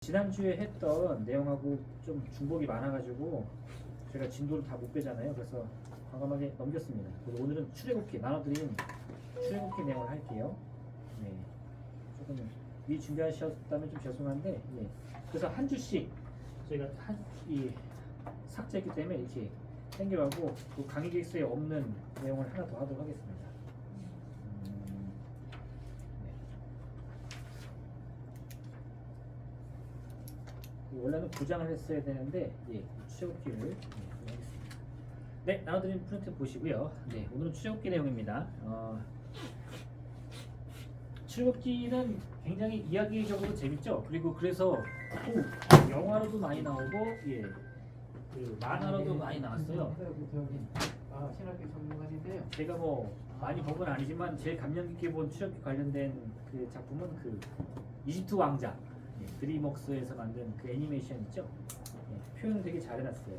지난주에 했던 내용하고 좀 중복이 많아가지고 제가 진도를 다 못 빼잖아요. 그래서 과감하게 넘겼습니다. 그래서 오늘은 출애굽기 나눠드린 출애굽기 내용을 할게요. 네, 조금 미리 준비하셨다면 좀 죄송한데, 예. 그래서 한 주씩 저희가 이 삭제했기 때문에 이렇게 당겨가고 또 강의 계획서에 없는 내용을 하나 더 하도록 하겠습니다. 원래는 9장을 했어야 되는데 출애굽기를 하겠습니다. 네, 나눠드린 프린트 보시고요. 네, 오늘은 출애굽기 내용입니다. 출애굽기는 굉장히 이야기적으로 재밌죠. 그리고 그래서 또 영화로도 많이 나오고 그 만화로도 많이 나왔어요. 신학교 전문가신데요. 제가 뭐 많이 본 건 아니지만 제일 감명 깊게 본 출애굽기 관련된 그 작품은 그 이집트 왕자 드림웍스에서 만든 그 애니메이션 있죠? 표현을 되게 잘 해놨어요.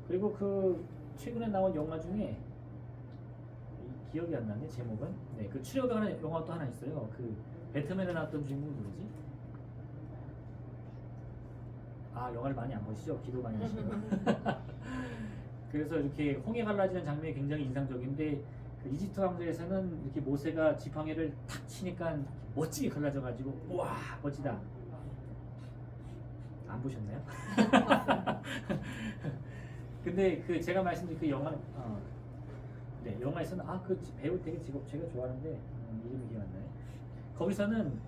그리고 그 최근에 나온 영화 중에 기억이 안 나네 제목은. 네, 그 출애굽하는 영화 또 하나 있어요. 그 배트맨에 나왔던 주인공 누구지? 아, 영화를 많이 안 보시죠? 기도 많이 하시고. 그래서 이렇게 홍해 갈라지는 장면이 굉장히 인상적인데 그 이집트 왕조에서는 이렇게 모세가 지팡이를 탁 치니까 멋지게 갈라져가지고 우와 멋지다. 안 보셨나요? 근데 그 제가 말씀드린 그 영화 네, 영화에서는 그 배우 되게 제가 좋아하는데 이름이 기억 안 나요. 거기서는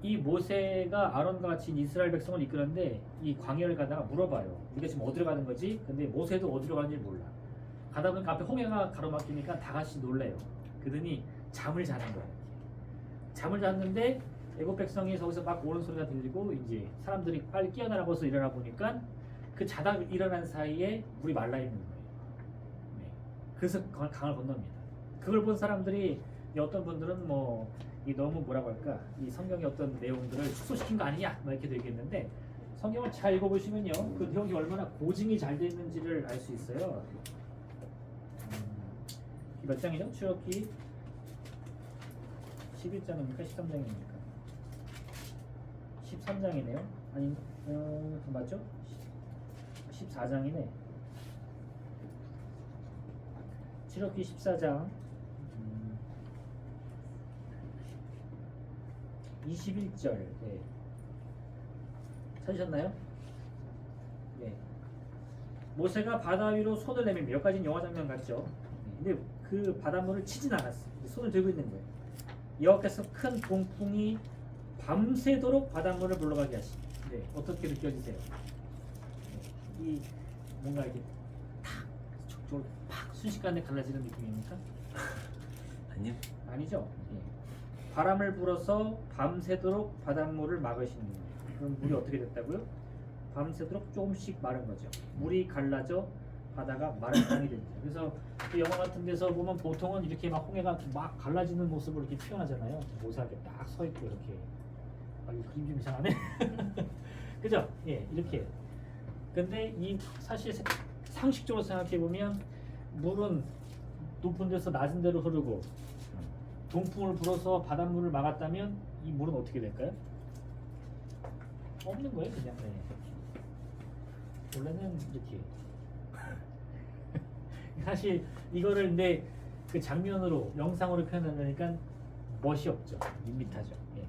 이 모세가 아론과 같이 이스라엘 백성을 이끄는데 이 광야를 가다가 물어봐요. 우리가 지금 어디로 가는 거지? 근데 모세도 어디로 가는지 몰라. 가다 보니까 앞에 홍해가 가로막히니까 다 같이 놀래요. 그러더니 잠을 자는 거예요. 잠을 잤는데 애국 백성이 거기서 막 오는 소리가 들리고 이제 사람들이 빨리 깨어나라고 해서 일어나 보니까 그 자다 일어난 사이에 물이 말라 있는 거예요. 네. 그래서 강을 건넙니다. 그걸 본 사람들이 어떤 분들은 뭐 너무 뭐라고 할까 이 성경의 어떤 내용들을 축소시킨 거 아니냐 막 이렇게 되겠는데 성경을 잘 읽어보시면요 그 내용이 얼마나 고증이 잘 되어 있는지를 알 수 있어요. 몇 장이죠? 출애굽기 11장입니까? 13장입니까? 13장이네요. 아니, 맞죠? 14장이네. 출애굽기 14장 21절. 네. 찾으셨나요? 네. 모세가 바다 위로 손을 내밀며 여기까지는 영화 장면 같죠? 근데 그 바닷물을 치진 않았어요. 손을 들고 있는 거예요. 여호와께서 큰 동풍이 밤새도록 바닷물을 물러가게 하시니. 네, 어떻게 느껴지세요? 이 뭔가 이렇게 탁 촉촉 팍 순식간에 갈라지는 느낌입니까? 아니요. 아니죠. 바람을 불어서 밤새도록 바닷물을 막으시는 거예요. 그럼 물이 어떻게 됐다고요? 밤새도록 조금씩 마른 거죠. 물이 갈라져 바다가 마른 땅이 됩니다. 그래서 그 영화 같은 데서 보면 보통은 이렇게 막 홍해가 막 갈라지는 모습을 이렇게 표현하잖아요. 모세가 이렇게 딱 서 있고 이렇게. 이 그림 좀 이상하네. 그죠? 예, 이렇게. 근데 이 사실 상식적으로 생각해 보면 물은 높은 데서 낮은 데로 흐르고 동풍을 불어서 바닷물을 막았다면 이 물은 어떻게 될까요? 없는 거예요, 그냥. 네. 원래는 이렇게. 사실 이거를 근데 그 장면으로 영상으로 표현하려니까 멋이 없죠. 밋밋하죠. 예.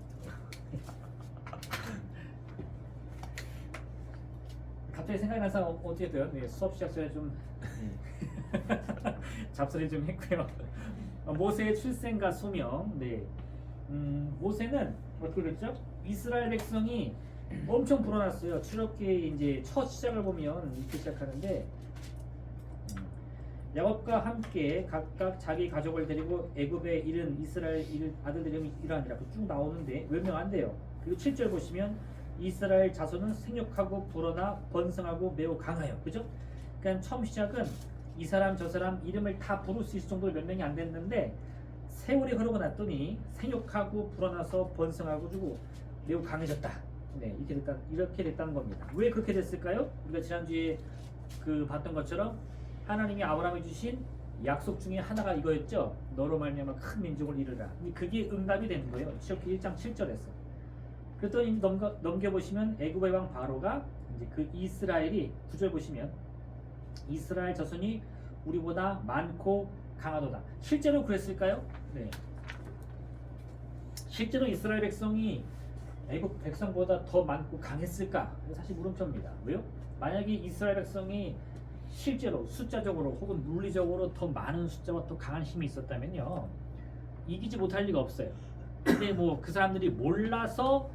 갑자기 생각나서 어떻게 돼요? 네, 수업 시작 전에 좀 잡소리 좀 했고요. 모세의 출생과 소명. 네. 모세는 어떻게 됐죠? 이스라엘 백성이 엄청 불어났어요. 출애굽기 이제 첫 시작을 보면 이렇게 시작하는데 야곱과 함께 각각 자기 가족을 데리고 애굽에 이른 이스라엘 아들들이 이러하니라 쭉 나오는데 몇 명 안 돼요. 그리고 7절 보시면 이스라엘 자손은 생육하고 불어나 번성하고 매우 강하여. 그죠? 그러니까 처음 시작은 이 사람 저 사람 이름을 다 부를 수 있을 정도로 몇 명이 안 됐는데 세월이 흐르고 났더니 생육하고 불어나서 번성하고 주고 매우 강해졌다. 네, 이렇게 됐다는 겁니다. 왜 그렇게 됐을까요? 우리가 지난주에 봤던 것처럼 하나님이 아브라함에 주신 약속 중에 하나가 이거였죠. 너로 말미암아 큰 민족을 이루라. 그게 응답이 되는 거예요. 출애굽기 1장 7절에서. 그랬더니 넘겨보시면 애굽의 왕 바로가 이제 그 이스라엘이 9절 보시면 이스라엘 자손이 우리보다 많고 강하도다. 실제로 그랬을까요? 네. 실제로 이스라엘 백성이 애굽 백성보다 더 많고 강했을까? 사실 물음표입니다. 왜요? 만약에 이스라엘 백성이 실제로 숫자적으로 혹은 물리적으로 더 많은 숫자와 더 강한 힘이 있었다면요, 이기지 못할 리가 없어요. 근데 뭐 그 사람들이 몰라서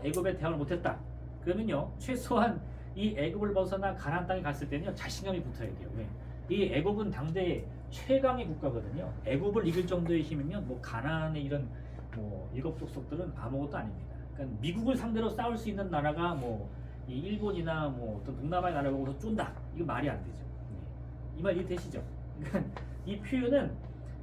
애굽에 대항을 못했다. 그러면요, 최소한 이 애굽을 벗어나 가나안 땅에 갔을 때는요, 자신감이 붙어야 돼요. 왜? 이 애굽은 당대 최강의 국가거든요. 애굽을 이길 정도의 힘이면 뭐 가나안의 이런 뭐 일곱 족속들은 아무것도 아닙니다. 그러니까 미국을 상대로 싸울 수 있는 나라가 뭐 이 일본이나 뭐 어떤 동남아의 나라가 보고서 쫀다. 이거 말이 안 되죠. 이 말 이해되시죠? 그러니까 이 표현은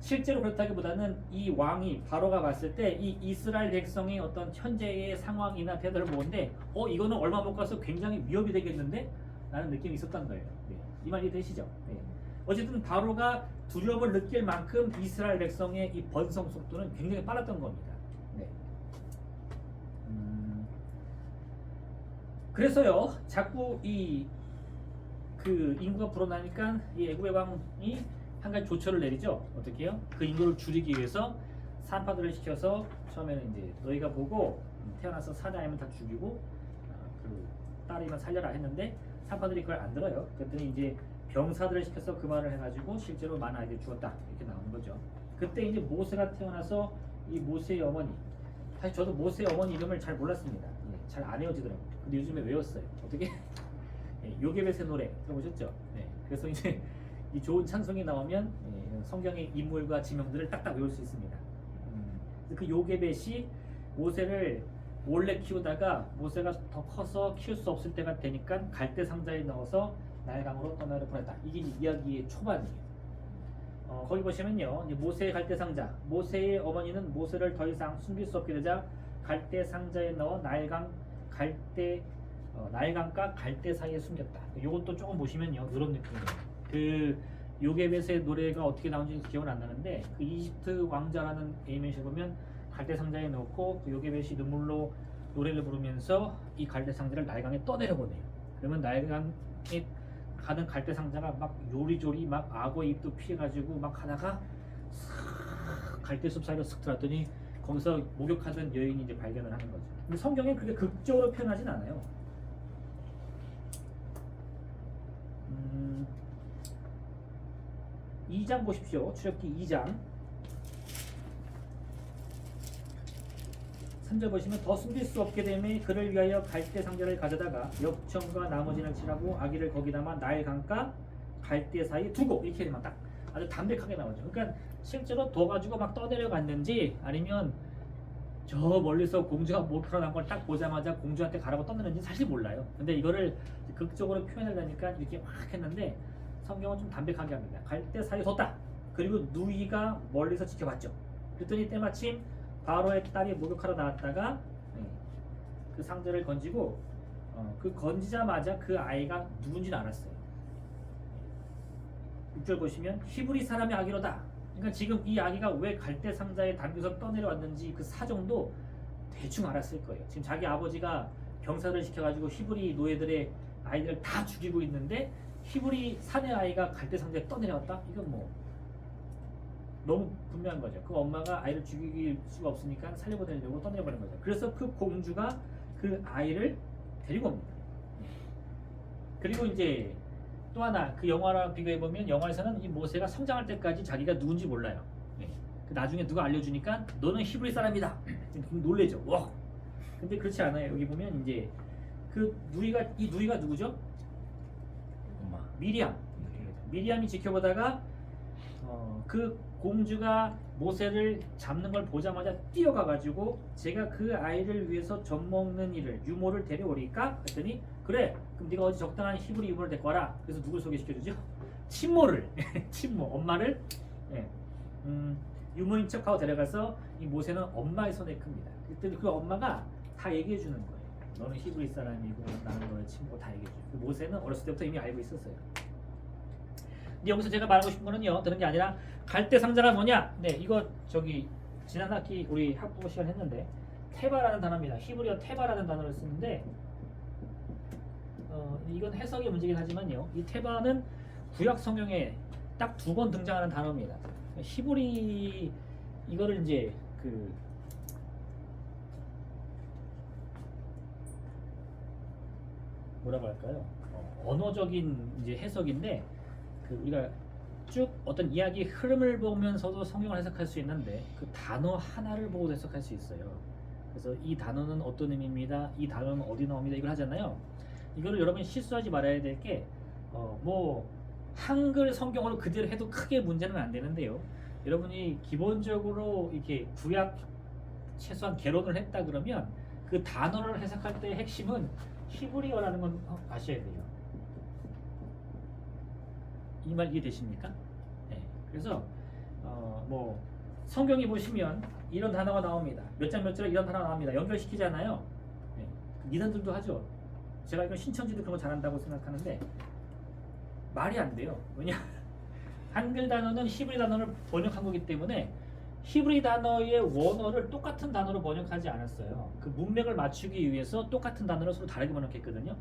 실제로 그렇다기보다는 이 왕이 바로가 봤을 때 이 이스라엘 백성의 어떤 현재의 상황이나 태도를 보는데 이거는 얼마 못 가서 굉장히 위협이 되겠는데? 라는 느낌이 있었던 거예요. 이 말 이해되시죠? 어쨌든 바로가 두려움을 느낄 만큼 이스라엘 백성의 이 번성 속도는 굉장히 빨랐던 겁니다. 그래서요, 자꾸 그 인구가 불어나니까 이 애굽의 왕이 한 가지 조처를 내리죠. 어떻게 해요? 그 인구를 줄이기 위해서 산파들을 시켜서 처음에는 이제 너희가 보고 태어나서 사내 아이면 다 죽이고 그 딸이면 살려라 했는데 산파들이 그걸 안 들어요. 그랬더니 이제 병사들을 시켜서 그 말을 해가지고 실제로 많은 아이들이 죽었다 이렇게 나오는 거죠. 그때 이제 모세가 태어나서 이 모세의 어머니, 사실 저도 모세의 어머니 이름을 잘 몰랐습니다. 잘 안 외워지더라고요. 근데 요즘에 외웠어요. 어떻게? 요게벳의 노래 들어보셨죠? 그래서 이제 이 좋은 찬송이 나오면 성경의 인물과 지명들을 딱딱 외울 수 있습니다. 그 요게벳이 모세를 몰래 키우다가 모세가 더 커서 키울 수 없을 때가 되니까 갈대 상자에 넣어서 나일강으로 떠나려 보냈다. 이게 이야기의 초반이에요. 거기 보시면요, 모세의 갈대 상자, 모세의 어머니는 모세를 더 이상 숨길 수 없게 되자 갈대 상자에 넣어 나일강과 갈대 사이에 숨겼다. 이것도 조금 보시면요, 이런 느낌이에요. 그 요게벳의 노래가 어떻게 나온지 기억은 안 나는데 그 이집트 왕자라는 애니메이션 보면 갈대 상자에 넣고 그 요게벳이 눈물로 노래를 부르면서 이 갈대 상자를 나일강에 떠내려 보내요. 그러면 나일강에 가는 갈대 상자가 막 요리조리 막 악어의 입도 피해가지고 막 하다가 싹 갈대숲 사이로 쓱 들어왔더니 거기서 목욕하던 여인이 이제 발견을 하는 거죠. 근데 성경에 그렇게 극적으로 표현하진 않아요. 2장 보십시오. 출애굽기 2장 3절 보시면 더 숨길 수 없게 되매 그를 위하여 갈대 상자를 가져다가 엽청과 나머지를 칠하고 아기를 거기 담아 나일강과 갈대 사이에 두고 이렇게 되면 딱 아주 담백하게 나오죠. 그러니까 실제로 더 가지고 막 떠내려 갔는지 아니면 저 멀리서 공주가 목표로 난 걸 딱 보자마자 공주한테 가라고 떠내는지 사실 몰라요. 근데 이거를 극적으로 표현하려니까 이렇게 막 했는데 성경은 좀 담백하게 합니다. 갈대 사이에 뒀다. 그리고 누이가 멀리서 지켜봤죠. 그랬더니 때마침 바로의 딸이 목욕하러 나왔다가 그 상자를 건지고 그 건지자마자 그 아이가 누군지는 알았어요. 6절 보시면 히브리 사람의 아기로다. 그러니까 지금 이 아기가 왜 갈대 상자에 담겨서 떠내려왔는지 그 사정도 대충 알았을 거예요. 지금 자기 아버지가 병사를 시켜가지고 히브리 노예들의 아이들을 다 죽이고 있는데 히브리 사내 아이가 갈대 상자에 떠내려왔다? 이건 뭐 너무 분명한 거죠. 그 엄마가 아이를 죽일 수가 없으니까 살려보내려고 떠내려버린 거죠. 그래서 그 공주가 그 아이를 데리고 옵니다. 그리고 이제 또 하나 그 영화랑 비교해보면 영화에서는 이 모세가 성장할 때까지 자기가 누군지 몰라요. 나중에 누가 알려주니까 너는 히브리 사람이다. 놀래죠. 와. 근데 그렇지 않아요. 여기 보면 이제 그 이 누이가 누구죠? 엄마. 미리암이 지켜보다가 그 공주가 모세를 잡는 걸 보자마자 뛰어가가지고 제가 그 아이를 위해서 젖먹는 일을 유모를 데려오리까? 했더니 그래 그럼 네가 어디 적당한 히브리 유모를 데리고 와라. 그래서 누굴 소개시켜주죠? 친모를 엄마를 유모인 척하고 데려가서 이 모세는 엄마의 손에 큽니다. 그때 그 엄마가 다 얘기해 주는 거예요. 너는 히브리 사람이고 나는 너의 친구고 다 얘기해 주고 모세는 어렸을 때부터 이미 알고 있었어요. 근데 여기서 제가 말하고 싶은 거는요, 다른 게 아니라 갈대 상자가 뭐냐? 이거 저기 지난 학기 우리 학부 시간 했는데 테바라는 단어입니다. 히브리어 테바라는 단어를 쓰는데 이건 해석의 문제긴 하지만요. 이 테바는 구약 성경에 딱 2번 등장하는 단어입니다. 히브리 이거를 이제 그 뭐라고 할까요? 언어적인 이제 해석인데 그 우리가 쭉 어떤 이야기 흐름을 보면서도 성경을 해석할 수 있는데 그 단어 하나를 보고 해석할 수 있어요. 그래서 이 단어는 어떤 의미입니다. 이 단어는 어디 나옵니다. 이걸 하잖아요. 이거를 여러분이 실수하지 말아야 될 게 뭐 한글 성경으로 그대로 해도 크게 문제는 안 되는데요. 여러분이 기본적으로 이렇게 구약 최소한 개론을 했다 그러면 그 단어를 해석할 때의 핵심은 히브리어라는 건 아셔야 돼요. 이 말 이해되십니까? 네. 그래서 뭐 성경에 보시면 이런 단어가 나옵니다. 몇 장 몇 절에 이런 단어가 나옵니다. 연결시키잖아요. 네. 니들도 하죠. 제가 이건 신천지도 그런 거 잘한다고 생각하는데 말이 안 돼요. 왜냐? 한글 단어는 히브리 단어를 번역한 거기 때문에 히브리 단어의 원어를 똑같은 단어로 번역하지 않았어요. 그 문맥을 맞추기 위해서 똑같은 단어를 서로 다르게 번역했거든요.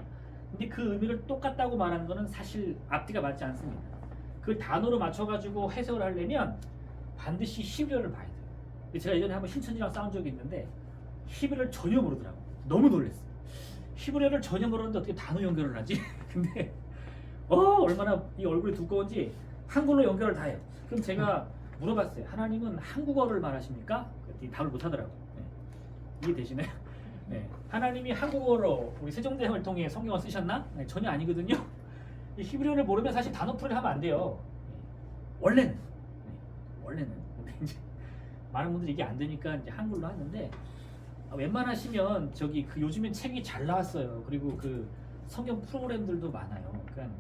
근데 그 의미를 똑같다고 말하는 거는 사실 앞뒤가 맞지 않습니다. 그 단어로 맞춰가지고 해석을 하려면 반드시 히브리어를 봐야 돼요. 제가 예전에 한번 신천지랑 싸운 적이 있는데 히브리어를 전혀 모르더라고요. 너무 놀랐어요. 히브리어를 전혀 모르는데 어떻게 단어 연결을 하지? 근데 얼마나 이 얼굴이 두꺼운지 한글로 연결을 다 해요. 그럼 제가 물어봤어요. 하나님은 한국어를 말하십니까? 그랬더니 답을 못 하더라고요. 네. 이해되시나요? 네. 하나님이 한국어로 우리 세종대왕을 통해 성경을 쓰셨나? 네, 전혀 아니거든요. 이 히브리어를 모르면 사실 단어 풀이를 하면 안 돼요. 네. 원래는. 네. 원래는. 근데 이제 많은 분들이 이게 안 되니까 이제 한글로 하는데 웬만하시면 저기 그 요즘엔 책이 잘 나왔어요. 그리고 그 성경 프로그램들도 많아요. 그러니까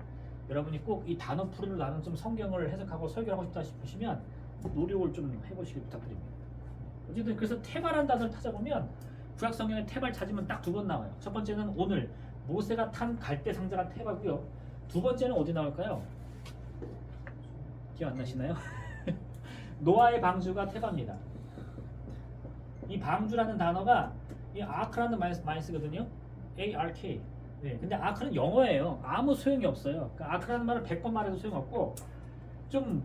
여러분이 꼭 이 단어 풀이를 나는 좀 성경을 해석하고 설교를 하고 싶다 싶으시면 노력을 좀 해보시길 부탁드립니다. 어쨌든 그래서 테바라는 단어를 찾아보면 구약 성경에 테바를 찾으면 딱 2번 나와요. 첫 번째는 오늘 모세가 탄 갈대 상자가 테바고요. 2번째는 어디 나올까요? 기억 안 나시나요? 노아의 방주가 테바입니다. 이 방주라는 단어가 이 아크라는 말 많이 쓰거든요. ARK. 네, 근데 아크는 영어예요. 아무 소용이 없어요. 그러니까 아크라는 말을 100번 말해도 소용없고 좀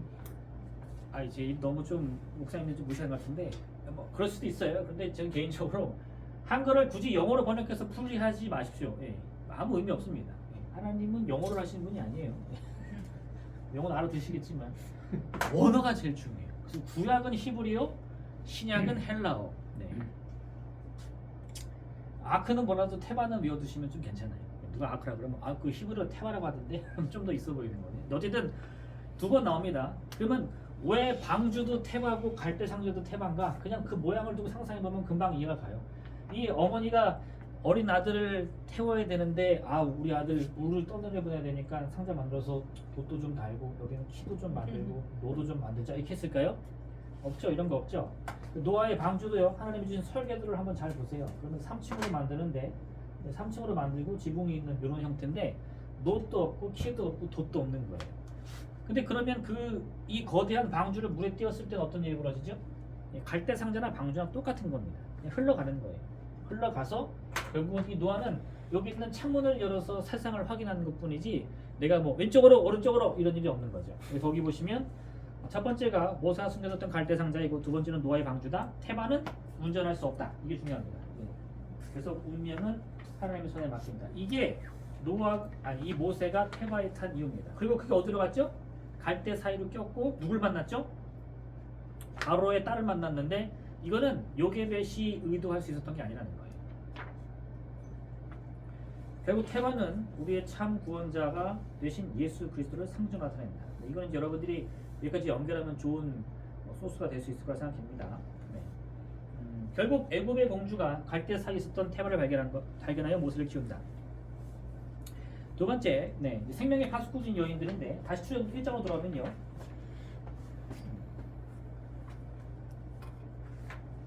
이제 너무 좀 목사님들 좀 무시하는 것 같은데 뭐 그럴 수도 있어요. 근데 저는 개인적으로 한글을 굳이 영어로 번역해서 풀이하지 마십시오. 예, 아무 의미 없습니다. 예, 하나님은 영어를 하시는 분이 아니에요. 영어는 알아두시겠지만 원어가 제일 중요해요. 그래서 구약은 히브리어, 신약은 헬라어. 네. 아크는 뭐라도 테바는 외워두시면 좀 괜찮아요. 누가 아크라 그러면 그 히브리어 테바라고 하던데 좀 더 있어 보이는 거네. 어쨌든 2번 나옵니다. 그러면 왜 방주도 테바고 갈대상자도 테바인가? 그냥 그 모양을 두고 상상해보면 금방 이해가 가요. 이 어머니가 어린 아들을 태워야 되는데 우리 아들 물을 떠내려보내야 되니까 상자 만들어서 돛도 좀 달고 여기는 키도 좀 만들고 노도 좀 만들자 이렇게 했을까요? 없죠. 이런 거 없죠. 노아의 방주도요. 하나님이 주신 설계도를 한번 잘 보세요. 그러면 3층으로 만드는데 3층으로 만들고 지붕이 있는 이런 형태인데 돛도 없고 키도 없고 돛도 없는 거예요. 근데 그러면 이 거대한 방주를 물에 띄웠을 때는 어떤 일이 벌어지죠? 갈대 상자나 방주랑 똑같은 겁니다. 흘러가는 거예요. 흘러가서 결국은 이 노아는 여기 있는 창문을 열어서 세상을 확인하는 것뿐이지 내가 뭐 왼쪽으로 오른쪽으로 이런 일이 없는 거죠. 거기 보시면 첫 번째가 모세가 숨겨뒀던 갈대 상자이고 2번째는 노아의 방주다. 테바는 운전할 수 없다. 이게 중요합니다. 그래서 운명은 하나님의 손에 맡긴다. 이게 이 모세가 테바에 탄 이유입니다. 그리고 그게 어디로 갔죠? 갈대 사이로 꼈고 누굴 만났죠? 바로의 딸을 만났는데 이거는 요게벳이 의도할 수 있었던 게 아니라는 거예요. 결국 테바는 우리의 참 구원자가 되신 예수 그리스도를 상징 나타냅니다. 이거는 여러분들이 여기까지 연결하면 좋은 소스가 될 수 있을 거라 생각합니다. 네. 결국 애굽의 공주가 갈대 사이에 있었던 테바를 발견하여 모세를 키운다. 2번째, 생명의 파수꾼인 여인들인데 다시 출애굽 1장으로 돌아오면요.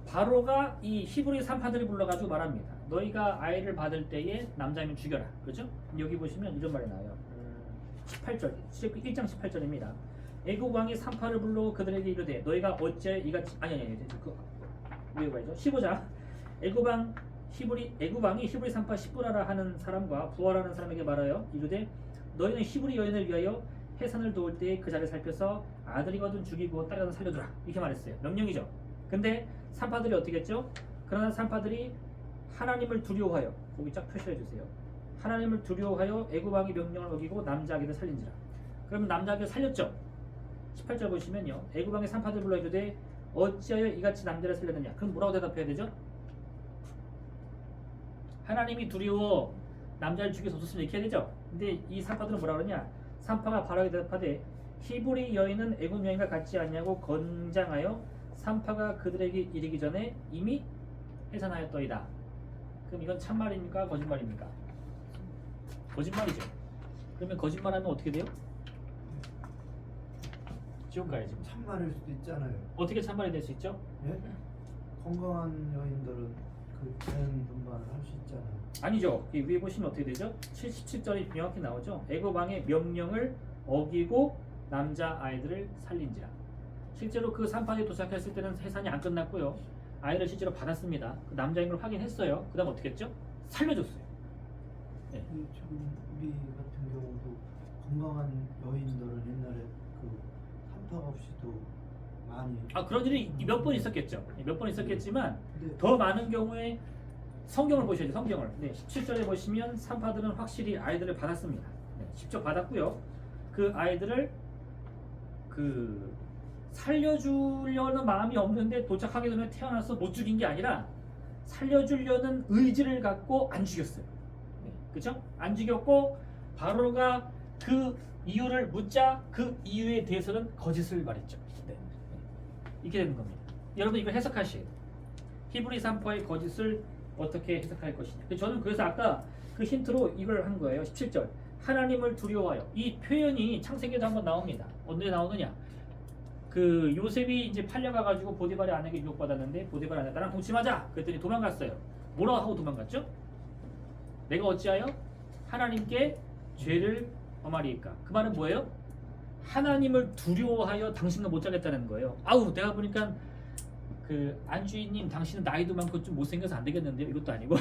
바로가 이 히브리 산파들이 불러가지고 말합니다. 너희가 아이를 받을 때에 남자이면 죽여라. 그렇죠? 여기 보시면 이런 말이 나와요. 18절, 출애굽 1장 18절입니다. 애굽 왕이 산파를 불러 그들에게 이르되 너희가 어째 이같이 외워봐야죠. 15장 애구방이 히브리 산파 시브라라 하는 사람과 부하라는 사람에게 말하여 이르되 너희는 히브리 여인을 위하여 해산을 도울 때 그 자리를 살펴서 아들이거든 죽이고 딸이거든 살려두라 이렇게 말했어요. 명령이죠. 근데 산파들이 어떻게 했죠? 그러나 산파들이 하나님을 두려워하여 거기 쫙 표시해 주세요. 하나님을 두려워하여 애구방의 명령을 어기고 남자 아기를 살린지라. 그러면 남자 아기를 살렸죠. 18절 보시면요. 애구방의 산파들 불러 이르되 어찌하여 이같이 남자를 살렸느냐. 그럼 뭐라고 대답해야 되죠? 하나님이 두려워 남자를 죽여서 없었으면 이렇게 해야 되죠. 근데 이 산파들은 뭐라 그러냐. 산파가 바라게 대답하되 히브리 여인은 애굽 여인과 같지 않냐고 건장하여 산파가 그들에게 이르기 전에 이미 해산하였더이다. 그럼 이건 참말입니까? 거짓말입니까? 거짓말이죠. 그러면 거짓말하면 어떻게 돼요? 지옥 가야지. 참말일 수도 있잖아요. 어떻게 참말이 될 수 있죠? 예? 건강한 여인들은 그 자연 분만을 할 수 있잖아요. 아니죠. 이 위에 보시면 어떻게 되죠? 77절이 명확히 나오죠. 애굽왕의 명령을 어기고 남자 아이들을 살린지라. 실제로 그 산파에 도착했을 때는 해산이 안 끝났고요. 아이를 실제로 받았습니다. 그 남자인 걸 확인했어요. 그 다음 어떻게 했죠? 살려줬어요. 네. 지금 우리 같은 경우도 건강한 여인들은 옛날에 그 산파 없이도 많이. 그런 일이 몇 번 있었겠죠. 몇 번 있었겠지만 근데 더 많은 경우에 성경을 보셔야죠. 성경을. 네, 17절에 보시면 산파들은 확실히 아이들을 받았습니다. 네, 직접 받았고요. 그 아이들을 살려주려는 마음이 없는데 도착하기 전에 태어나서 못 죽인 게 아니라 살려주려는 의지를 갖고 안 죽였어요. 네, 그죠? 안 죽였고 바로가 그 이유를 묻자 그 이유에 대해서는 거짓을 말했죠. 네. 이렇게 되는 겁니다. 여러분 이걸 해석하시에요. 히브리 산파의 거짓을 어떻게 해석할 것이냐. 저는 그래서 아까 그 힌트로 이걸 한 거예요. 17절 하나님을 두려워하여. 이 표현이 창세기에도 한번 나옵니다. 언제 나오느냐. 그 요셉이 이제 팔려가가지고 보디발의 아내에게 유혹받았는데 보디발 아내 나랑 동침하자 그랬더니 도망갔어요. 뭐라고 하고 도망갔죠? 내가 어찌하여 하나님께 죄를 범하리이까. 그 말은 뭐예요? 하나님을 두려워하여 당신과 못 자겠다는 거예요. 아우 내가 보니까 그 안주인님 당신은 나이도 많고 좀 못생겨서 안 되겠는데요. 이것도 아니고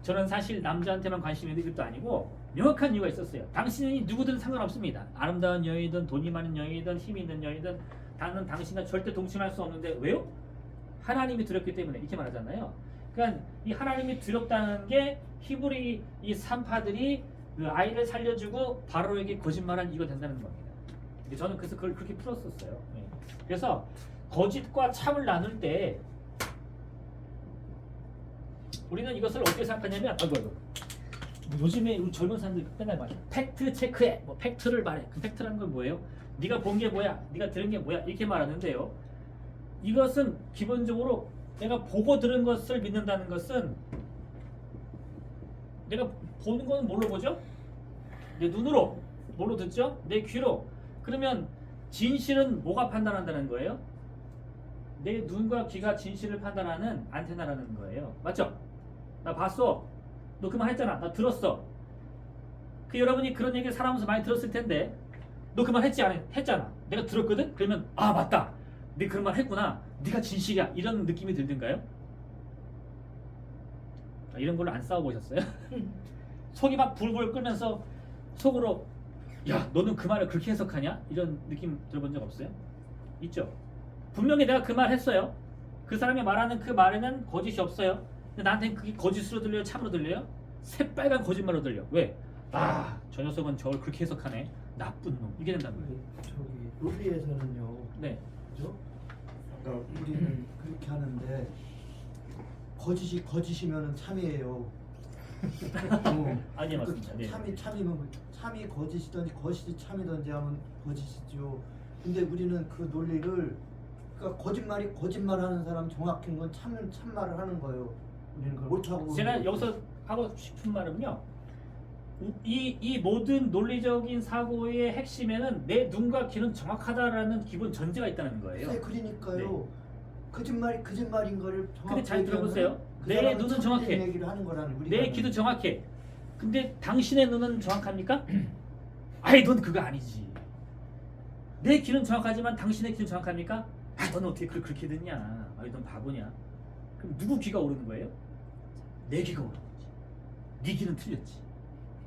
저는 사실 남자한테만 관심이 있는데 이것도 아니고 명확한 이유가 있었어요. 당신이 누구든 상관없습니다. 아름다운 여인이든 돈이 많은 여인이든 힘이 있는 여인이든 나는 당신과 절대 동침할 수 없는데 왜요? 하나님이 두렵기 때문에 이렇게 말하잖아요. 그러니까 이 하나님이 두렵다는 게 히브리 이 산파들이 그 아이를 살려주고 바로에게 거짓말한 이유가 된다는 겁니다. 저는 그래서 그걸 그렇게 풀었었어요. 네. 그래서 거짓과 참을 나눌 때 우리는 이것을 어떻게 생각하냐면 요즘에 우리 젊은 사람들이 맨날 말해 팩트 체크해 뭐 팩트를 말해. 그 팩트라는 건 뭐예요? 네가 본 게 뭐야 네가 들은 게 뭐야 이렇게 말하는데요. 이것은 기본적으로 내가 보고 들은 것을 믿는다는 것은 내가 보는 건 뭘로 보죠? 내 눈으로. 뭘로 듣죠? 내 귀로. 그러면 진실은 뭐가 판단한다는 거예요? 내 눈과 귀가 진실을 판단하는 안테나라는 거예요. 맞죠? 나 봤어. 너 그 말 했잖아. 나 들었어. 그 여러분이 그런 얘기를 살아오면서 많이 들었을 텐데 너 그 말 했지 안 했잖아. 내가 들었거든? 그러면 아 맞다. 네 그런 말 했구나. 네가 진실이야. 이런 느낌이 들던가요? 이런 걸로 안 싸워보셨어요? 속이 막 불불 끓면서 속으로 야 너는 그 말을 그렇게 해석하냐? 이런 느낌 들어본 적 없어요? 있죠? 분명히 내가 그 말 했어요. 그 사람이 말하는 그 말에는 거짓이 없어요. 근데 나한테는 그게 거짓으로 들려요? 참으로 들려요? 새빨간 거짓말로 들려. 왜? 아, 저 녀석은 저걸 그렇게 해석하네. 나쁜 놈. 이게 된다는 거예요. 저기 논리에서는요. 네. 그죠? 그러니까 우리는 그렇게 하는데 거짓이면은 참이에요. 아니 맞습니다. 네. 참이면 참이 거짓이든지 거짓이 참이든지 하면 거짓이죠. 근데 우리는 그 논리를 그러니까 거짓말하는 사람 정확한 건 참말을 하는 거예요. 우리는 그걸 못하고. 제가 여기서 하고 싶은 말은요. 이 모든 논리적인 사고의 핵심에는 내 눈과 귀는 정확하다라는 기본 전제가 있다는 거예요. 네, 그러니까요. 거짓말인 거를 정확히. 근데 잘 들어보세요. 그 내 사람은 눈은 참된 정확해. 얘기를 하는 거라는 우리가. 내 귀도 정확해. 근데 당신의 눈은 정확합니까? 아이 넌 그거 아니지. 내 귀는 정확하지만 당신의 귀는 정확합니까? 아, 넌 어떻게 그렇게 듣냐? 아이 넌 바보냐? 그럼 누구 귀가 오르는 거예요? 내 귀가 오르는 거지. 네 귀는 틀렸지.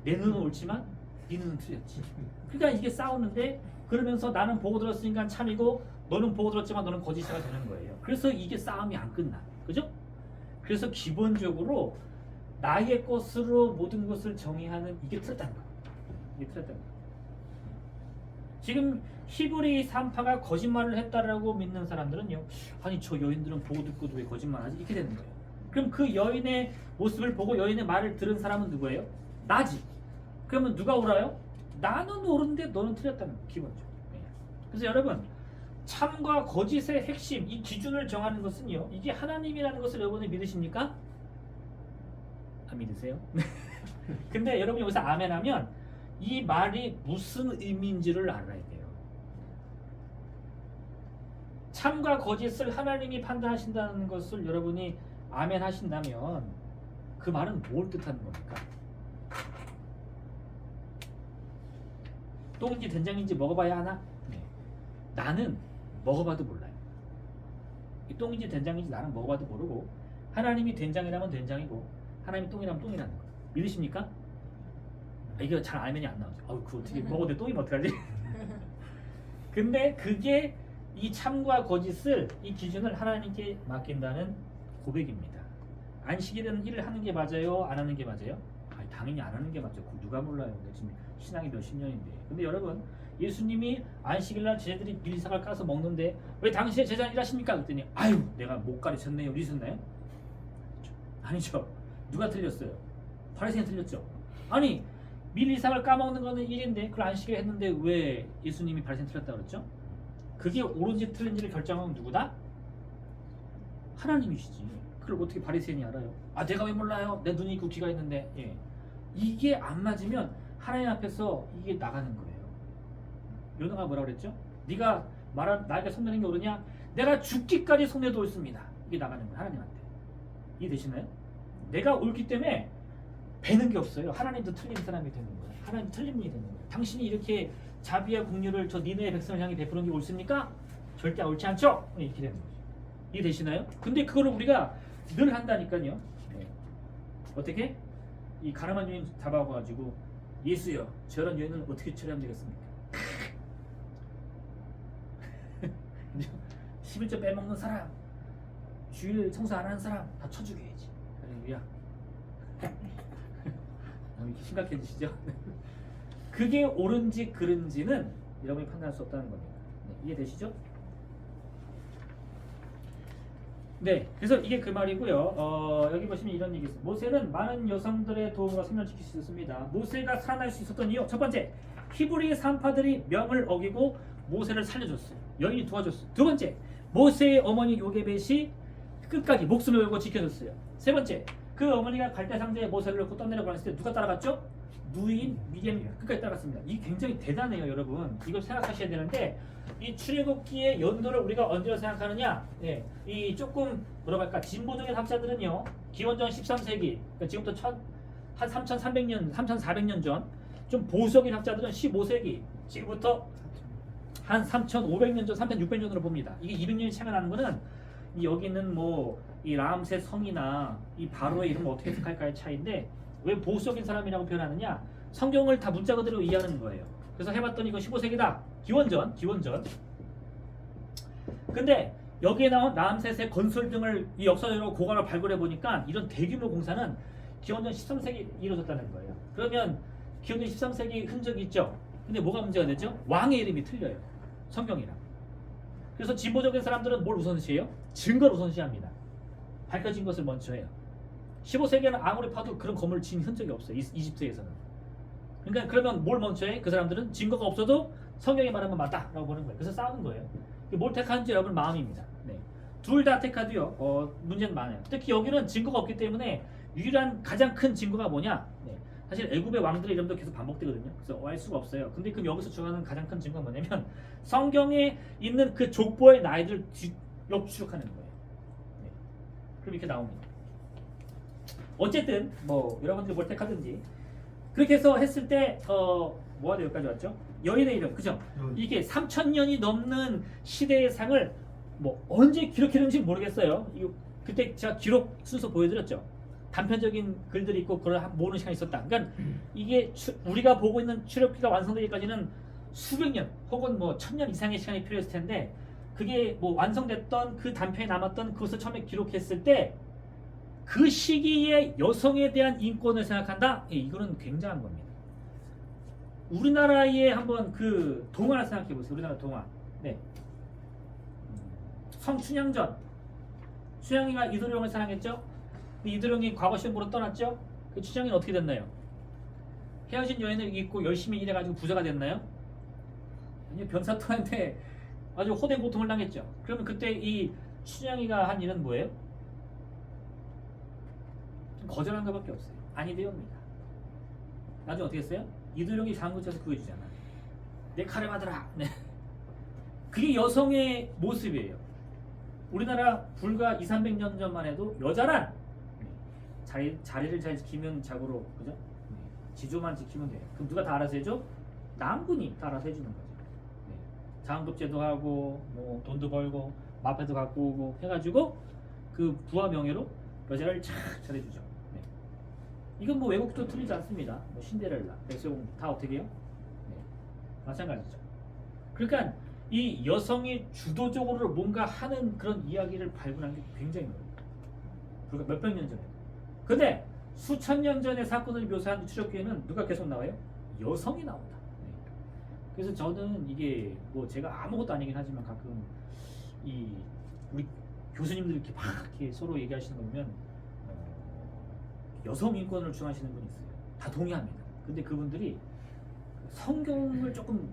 내 눈은 옳지만 네 눈은 틀렸지. 그러니까 이게 싸우는데 그러면서 나는 보고 들었으니까 참이고 너는 보고 들었지만 너는 거짓이가 되는 거예요. 그래서 이게 싸움이 안 끝나. 그죠? 그래서 기본적으로 나의 것으로 모든 것을 정의하는 이게 틀렸다는 거예요. 이게 틀렸다는 거예요. 지금 히브리 산파가 거짓말을 했다라고 믿는 사람들은요, 아니 저 여인들은 보고 듣고도 왜 거짓말하지? 이렇게 되는 거예요. 그럼 그 여인의 모습을 보고 여인의 말을 들은 사람은 누구예요? 나지. 그러면 누가 옳아요? 나는 옳은데 너는 틀렸다는 거예요. 기본적으로. 그래서 여러분, 참과 거짓의 핵심, 이 기준을 정하는 것은요, 이게 하나님이라는 것을 여러분이 믿으십니까? 안 믿으세요? 근데 여러분이 여기서 아멘 하면 이 말이 무슨 의미인지를 알아야 돼요. 참과 거짓을 하나님이 판단하신다는 것을 여러분이 아멘 하신다면 그 말은 뭘 뜻하는 겁니까? 똥인지 된장인지 먹어봐야 하나? 네. 나는 먹어봐도 몰라요. 이 똥인지 된장인지 나는 먹어봐도 모르고 하나님이 된장이라면 된장이고 하나님이 똥이라면 똥이라는 거 믿으십니까? 이거 잘 알면이 안 나오죠. 그거 어떻게 먹어도 똥이면 어떡하지? 근데 그게 이 참과 거짓을 이 기준을 하나님께 맡긴다는 고백입니다. 안식일은 일을 하는 게 맞아요? 안 하는 게 맞아요? 당연히 안 하는 게 맞죠. 그거 누가 몰라요. 지금 신앙이 몇십 년인데. 근데 여러분, 예수님이 안식일날 제자들이 밀사를 까서 먹는데 왜 당신의 제자는 일하십니까? 그랬더니 아유 내가 못 가르쳤네요. 이러셨나요? 아니죠. 누가 틀렸어요? 바리새인 틀렸죠. 아니 밀리삭을 까먹는 거는 일인데 그걸 안식일 했는데 왜 예수님이 바리새인 틀렸다고 그랬죠? 그게 옳은지 틀린지를 결정하는 누구다? 하나님이시지. 그걸 어떻게 바리새인이 알아요? 내가 왜 몰라요? 내 눈이 있고 귀가 있는데. 예. 이게 안 맞으면 하나님 앞에서 이게 나가는 거예요. 요나가 뭐라 그랬죠? 네가 나에게 손대는 게 옳으냐? 내가 죽기까지 손해도 옳습니다. 이게 나가는 거예요. 하나님한테. 이해되시나요? 내가 옳기 때문에 배는 게 없어요. 하나님도 틀린 사람이 되는 거예요. 하나님 틀린 분이 되는 거예요. 당신이 이렇게 자비와 공유를 저 니네의 백성을 향해 베푸는 게 옳습니까? 절대 옳지 않죠? 이렇게 되는 거죠. 이해되시나요? 근데 그거를 우리가 늘 한다니까요. 네. 어떻게? 이 가늠한 여인 잡아가지고 예수여 저런 여인을 어떻게 처리하면 되겠습니까? 11조 빼먹는 사람, 주일 청소 안 하는 사람 다 쳐죽여야지. 할렐루야. 이렇게 심각해지시죠? 그게 옳은지 그른지는 여러분이 판단할 수 없다는 겁니다. 네, 이해되시죠? 네, 그래서 이게 그 말이고요. 여기 보시면 이런 얘기 있어요. 모세는 많은 여성들의 도움과 생명지킬 수 있었습니다. 모세가 살아날 수 있었던 이유 첫 번째, 히브리 산파들이 명을 어기고 모세를 살려줬어요. 여인이 도와줬어요. 두 번째, 모세의 어머니 요게벳이 끝까지 목숨을 걸고 지켜줬어요. 세 번째, 그 어머니가 갈대상자에 모세를 넣고 떠내려 보냈을 때 누가 따라갔죠? 누이인 미디안이 끝까지 따라갔습니다. 이게 굉장히 대단해요, 여러분. 이걸 생각하셔야 되는데 이 출애굽기의 연도를 우리가 언제로 생각하느냐? 네, 이 조금 뭐라고 할까? 진보적인 학자들은요, 기원전 13세기, 그러니까 지금부터 한 3,300년, 3,400년 전, 좀 보수적인 학자들은 15세기, 지금부터 한 3,500년 전, 3,600년으로 봅니다. 이게 200년이 차이가 나는 거는 여기 있는 뭐 이 라암세 성이나 이 바로의 이름을 어떻게 해석할까의 차이인데 왜 보수적인 사람이라고 표현하느냐? 성경을 다 문자 그대로 이해하는 거예요. 그래서 해봤더니 이거 15세기다. 기원전. 근데 여기에 나온 라암셋의 건설 등을 이 역사적으로 고관을 발굴해 보니까 이런 대규모 공사는 기원전 13세기 이루어졌다는 거예요. 그러면 기원전 13세기 흔적이 있죠. 근데 뭐가 문제가 되죠? 왕의 이름이 틀려요. 성경이랑. 그래서 진보적인 사람들은 뭘 우선시해요? 증거를 우선시합니다. 밝혀진 것을 먼저 해요. 15세기에는 아무리 파도 그런 건물을 지은 흔적이 없어요. 이집트에서는. 그러니까 그러면 뭘 먼저 해? 그 사람들은 증거가 없어도 성경이 말하면 맞다라고 보는 거예요. 그래서 싸우는 거예요. 뭘 택하는지 여러분 마음입니다. 네. 둘 다 택하도요. 문제는 많아요. 특히 여기는 증거가 없기 때문에 유일한 가장 큰 증거가 뭐냐? 네. 사실 애굽의 왕들의 이름도 계속 반복되거든요. 그래서 알 수가 없어요. 근데 그럼 여기서 주장하는 가장 큰 증거가 뭐냐면 성경에 있는 그 족보의 나이를 역추적하는 거예요. 네. 그럼 이렇게 나옵니다. 어쨌든 뭐 여러분들이 뭘 택하든지 그렇게 해서 했을 때 뭐가 여기까지 왔죠? 여인의 이름, 그죠? 이게 3,000년이 넘는 시대의 상을 뭐 언제 기록했는지 모르겠어요. 이거 그때 제가 기록 순서 보여드렸죠. 단편적인 글들이 있고 그걸 모으는 시간이 있었다. 그러니까 이게 우리가 보고 있는 출애굽기가 완성되기까지는 수백 년 혹은 뭐 1000년 이상의 시간이 필요했을 텐데 그게 뭐 완성됐던 그 단편에 남았던 그것을 처음에 기록했을 때 그 시기에 여성에 대한 인권을 생각한다? 예, 이거는 굉장한 겁니다. 우리나라의 한번 그 동화를 생각해 보세요. 우리나라 동화. 네. 성춘향전. 춘향이가 이도령을 사랑했죠. 이도령이 과거 시험으로 떠났죠. 그 춘향이는 어떻게 됐나요? 헤어진 여인을 잊고 열심히 일해가지고 부자가 됐나요? 아니요, 변사토한테 아주 호된 고통을 당했죠. 그러면 그때 이 춘향이가 한 일은 뭐예요? 거절한 것밖에 없어요. 아니 되옵니다. 나중에 어떻게 했어요? 이도령이 장군쳐서 구해주잖아. 내 칼을 받으라. 네. 그게 여성의 모습이에요. 우리나라 불과 200~300년 전만 해도 여자란 자리를 잘 지키면 자고로, 그죠? 지조만 지키면 돼요. 그럼 누가 다 알아서 해줘? 남군이 다 알아서 해주는 거죠. 네. 장급제도 하고 뭐 돈도 벌고 마패도 갖고 오고 해가지고 그 부와 명예로 여자를 잘 잘해주죠. 네. 이건 뭐 외국도 틀리지 않습니다. 뭐 신데렐라, 백설공 다 어떻게 해요? 네. 마찬가지죠. 그러니까 이 여성이 주도적으로 뭔가 하는 그런 이야기를 발굴한 게 굉장히 어려워요. 불과 몇백 년 전에. 근데 수천 년 전의 사건을 묘사한 출애굽기에는 누가 계속 나와요? 여성이 나온다. 네. 그래서 저는 이게 뭐 제가 아무것도 아니긴 하지만 가끔 이 우리 교수님들 이렇게 막 이렇게 서로 얘기하시는 거 보면 여성 인권을 주장하시는 분이 있어요. 다 동의합니다. 근데 그분들이 성경을 조금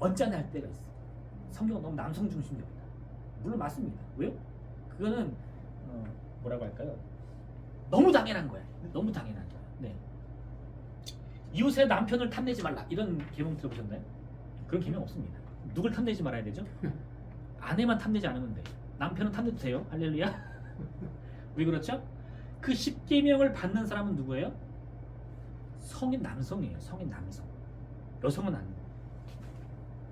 언짢아할 때가 있어요. 성경은 너무 남성 중심적이다. 물론 맞습니다. 왜요? 그거는 뭐라고 할까요? 너무 당연한 거야. 너무 당연한 거야. 네. 이웃의 남편을 탐내지 말라. 이런 계명 들어보셨나요? 그런 계명 없습니다. 누굴 탐내지 말아야 되죠? 아내만 탐내지 않으면 돼요. 남편은 탐내도 돼요. 할렐루야. 왜 그렇죠? 그 10계명을 받는 사람은 누구예요? 성인 남성이에요. 성인 남성. 여성은 안.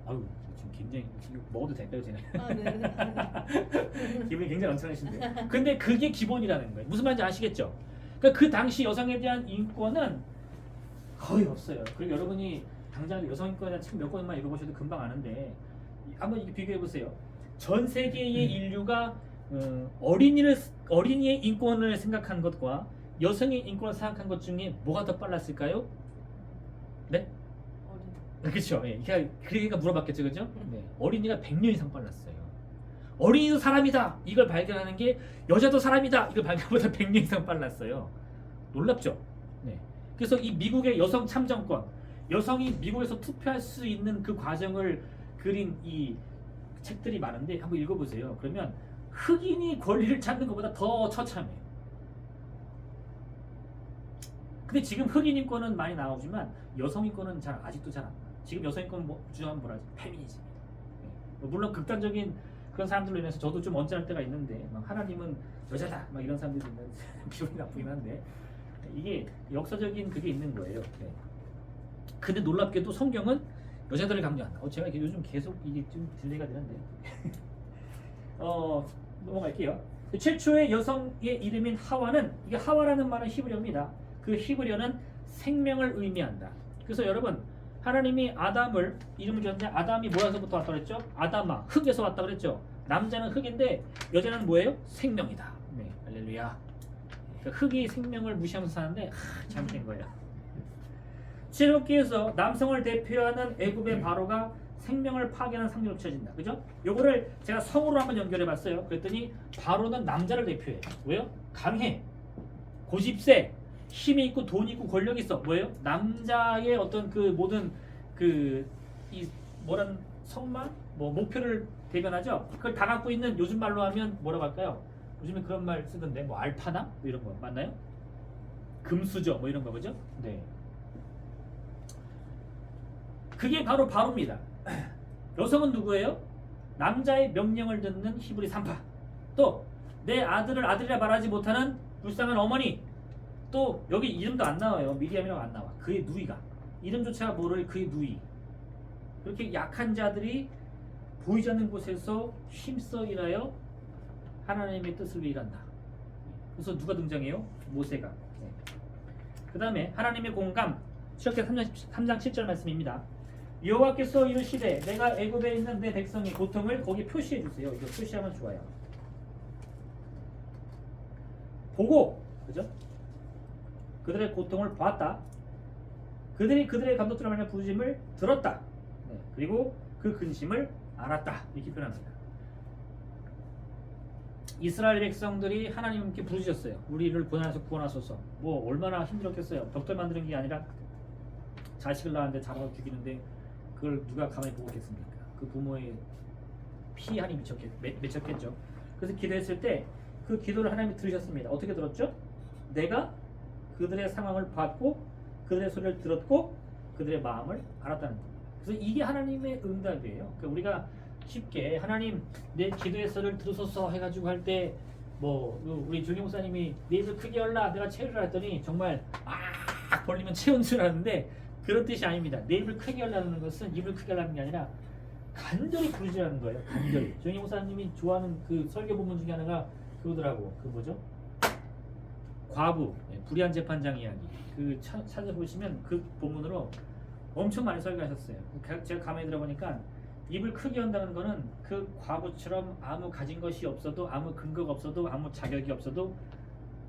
아유, 지금 굉장히 지금 먹어도 될까요, 제가? 아, 네. 기분이 굉장히 언짢으신데. 근데 그게 기본이라는 거예요. 무슨 말인지 아시겠죠? 그러니까 그 당시 여성에 대한 인권은 거의 없어요. 그리고 여러분이 당장 여성 인권에 대한 책 몇 권만 읽어보셔도 금방 아는데 한번 이렇게 비교해 보세요. 전 세계의 인류가 어린이의 인권을 생각한 것과 여성의 인권을 생각한 것 중에 뭐가 더 빨랐을까요? 네? 그렇죠. 예. 그러니까 물어봤겠죠, 그죠? 네. 어린이가 100년 이상 빨랐어요. 어린이도 사람이다. 이걸 발견하는 게 여자도 사람이다. 이걸 발견보다 100년 이상 빨랐어요. 놀랍죠? 네. 그래서 이 미국의 여성 참정권, 여성이 미국에서 투표할 수 있는 그 과정을 그린 이 책들이 많은데 한번 읽어보세요. 그러면 흑인이 권리를 찾는 것보다 더 처참해요. 근데 지금 흑인 인권은 많이 나오지만 여성 인권은 아직도 잘 안 나와요. 지금 여성 인권 주장하면 뭐라 하지? 페미니즘이다. 네. 물론 극단적인 그런 사람들로 인해서 저도 좀 언짢을 때가 있는데 막 하나님은 여자다 막 이런 사람들이 있는 기분이 나쁘긴 한데 이게 역사적인 그게 있는 거예요. 네. 근데 놀랍게도 성경은 여자들을 강조한다. 제가 요즘 계속 이게 좀 딜레이가 되는데 넘어갈게요. 최초의 여성의 이름인 하와는, 이게 하와라는 말은 히브리어입니다. 그 히브리어는 생명을 의미한다. 그래서 여러분, 하나님이 아담을 이름을 지었는데 아담이 뭐에서부터 왔다고 그랬죠? 아담아, 흙에서 왔다고 그랬죠? 남자는 흙인데 여자는 뭐예요? 생명이다. 네, 할렐루야. 그러니까 흙이 생명을 무시하면서 사는데 잘못된 거예요. 출애굽기에서 남성을 대표하는 애굽의 바로가 생명을 파괴하는 상징으로 쳐진다. 그죠? 요거를 제가 성으로 한번 연결해 봤어요. 그랬더니 바로는 남자를 대표해요. 왜요? 강해, 고집세, 힘이 있고 돈이 있고 권력이 있어. 뭐예요? 남자의 어떤 그 모든 이 뭐란 성만 뭐 목표를 대변하죠. 그걸 다 갖고 있는, 요즘 말로 하면 뭐라고 할까요? 요즘에 그런 말 쓰던데 뭐 알파나 뭐 이런 거 맞나요? 금수저 뭐 이런 거 그죠? 네. 그게 바로 바로입니다. 여성은 누구예요? 남자의 명령을 듣는 히브리 산파. 또 내 아들을 아들이라 말하지 못하는 불쌍한 어머니. 또 여기 이름도 안 나와요. 미리암이라고 안 나와. 그의 누이가, 이름조차 모를 그의 누이. 그렇게 약한 자들이 보이지 않는 곳에서 힘써 일하여 하나님의 뜻을 위해 일한다. 그래서 누가 등장해요? 모세가. 네. 그 다음에 하나님의 공감. 시작된 3장 7절 말씀입니다. 여호와께서 이르시되 내가 애굽에 있는 내 백성의 고통을 거기 표시해 주세요. 이거 표시하면 좋아요. 보고, 그죠? 그들의 고통을 보았다. 그들이 그들의 감독들을 말하는 부르심을 들었다. 네. 그리고 그 근심을 알았다. 이렇게 표현합니다. 이스라엘 백성들이 하나님께 부르셨어요. 우리를 고난에서 구원하소서. 뭐 얼마나 힘들었겠어요. 벽돌 만드는 게 아니라 자식을 낳았는데 잡아서 죽이는데 그걸 누가 가만히 보고 있겠습니까? 그 부모의 피 한이 맺혔겠죠. 그래서 기도했을 때 그 기도를 하나님이 들으셨습니다. 어떻게 들었죠? 내가 그들의 상황을 봤고 그들의 소리를 들었고 그들의 마음을 알았다는 겁니다. 그래서 이게 하나님의 응답이에요. 그러니까 우리가 쉽게 하나님 내 기도의 소리를 들으소서 해가지고 할 때 뭐 우리 조경 목사님이 내 입을 크게 열라 내가 채우라 했더니 정말 벌리면 채운 줄 알았는데 그런 뜻이 아닙니다. 내 입을 크게 열라는 것은 입을 크게 열라는 게 아니라 간절히 부르시라는 거예요. 간절히. 조경 목사님이 좋아하는 그 설교 본문 중에 하나가 그거더라고. 그 뭐죠? 과부 불의한 재판장 이야기. 그 찾아보시면 그 본문으로 엄청 많이 설교하셨어요. 제가 가만히 들어보니까 입을 크게 연다는 거는 그 과부처럼 아무 가진 것이 없어도 아무 근거가 없어도 아무 자격이 없어도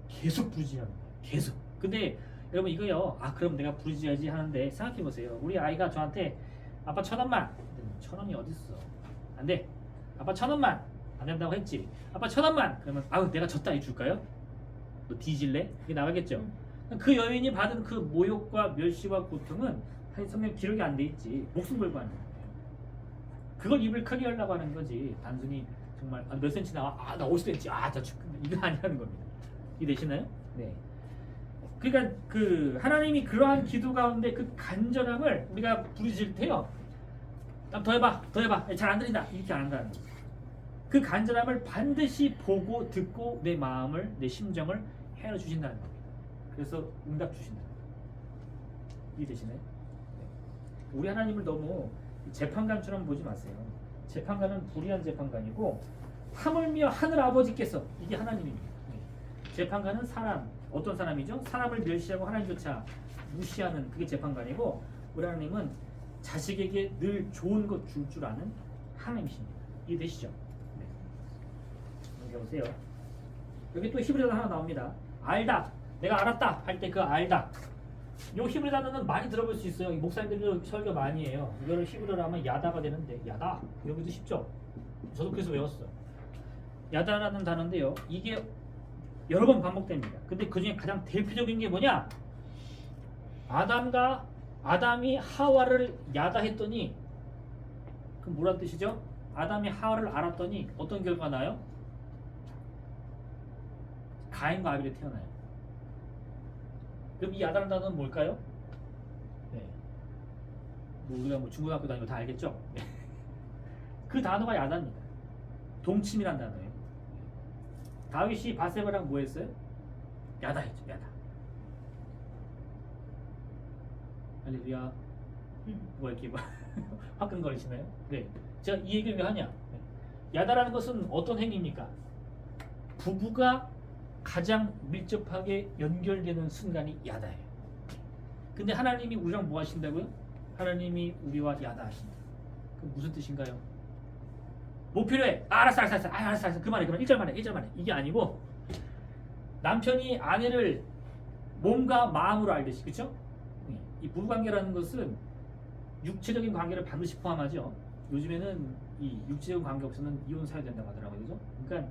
계속 부르짖는 거예요. 계속. 근데 여러분 이거요. 그럼 내가 부르짖어야지 하는데 생각해 보세요. 우리 아이가 저한테 아빠 1,000원만. 1,000원이 어딨어? 안 돼. 아빠 1,000원만. 안 된다고 했지. 아빠 1,000원만. 그러면 내가 졌다 이 줄까요? 너 뒤질래? 이게 나가겠죠. 그 여인이 받은 그 모욕과 멸시와 고통은 성경 기록이 안 돼 있지. 목숨 걸고 하는 거예요. 그걸 입을 크게 열라고 하는 거지. 단순히 정말 몇 센치 나와? 나 50cm. 나 죽겠네. 이거 아니라는 겁니다. 이해되시나요? 네. 그러니까 그 하나님이 그러한 기도 가운데 그 간절함을 우리가 부르짖을 때요. 더 해봐. 잘 안 들린다. 이렇게 안 한다는 거죠. 그 간절함을 반드시 보고 듣고 내 마음을 내 심정을 헤아려 주신다는 겁니다. 그래서 응답 주신다. 이해되시나요? 네. 우리 하나님을 너무 재판관처럼 보지 마세요. 재판관은 불의한 재판관이고 하물며 하늘 아버지께서 이게 하나님입니다. 네. 재판관은 사람 어떤 사람이죠? 사람을 멸시하고 하나님조차 무시하는 그게 재판관이고 우리 하나님은 자식에게 늘 좋은 것 줄 줄 아는 하나님이십니다. 이해되시죠? 네. 넘겨보세요. 여기 또 히브리어 하나 나옵니다. 알다. 내가 알았다 할 때 그 알다. 요 히브리 단어는 많이 들어볼 수 있어요. 목사님들도 설교 많이 해요. 이거를 히브리어로 하면 야다가 되는데 야다 여기도 쉽죠? 저도 그래서 외웠어요. 야다라는 단어인데요. 이게 여러 번 반복됩니다. 근데 그 중에 가장 대표적인 게 뭐냐? 아담이 하와를 야다했더니 그럼 뭐란 뜻이죠? 아담이 하와를 알았더니 어떤 결과가 나요? 가인과 아벨이 태어나요. 그럼 이 야다라는 단어는 뭘까요? 네. 우리가 중고등학교 다니고 다 알겠죠? 그 단어가 야다입니다. 동침이란 단어예요. 다윗이 바세바랑 뭐 했어요? 야다했죠. 야다. 할렐루야. 뭐 이렇게 화끈거리시나요? 네. 제가 이 얘기를 왜 하냐? 야다라는 것은 어떤 행위입니까? 부부가 가장 밀접하게 연결되는 순간이 야다예요. 근데 하나님이 우리랑 뭐 하신다고요? 하나님이 우리와 야다하신다. 그럼 무슨 뜻인가요? 뭐 필요해? 알았어. 그만해. 1절 만에. 이게 아니고 남편이 아내를 몸과 마음으로 알듯이, 그렇죠? 이 부부관계라는 것은 육체적인 관계를 반드시 포함하죠. 요즘에는 이 육체적인 관계 없으면 이혼 사야 된다고 하더라고요. 그죠? 그러니까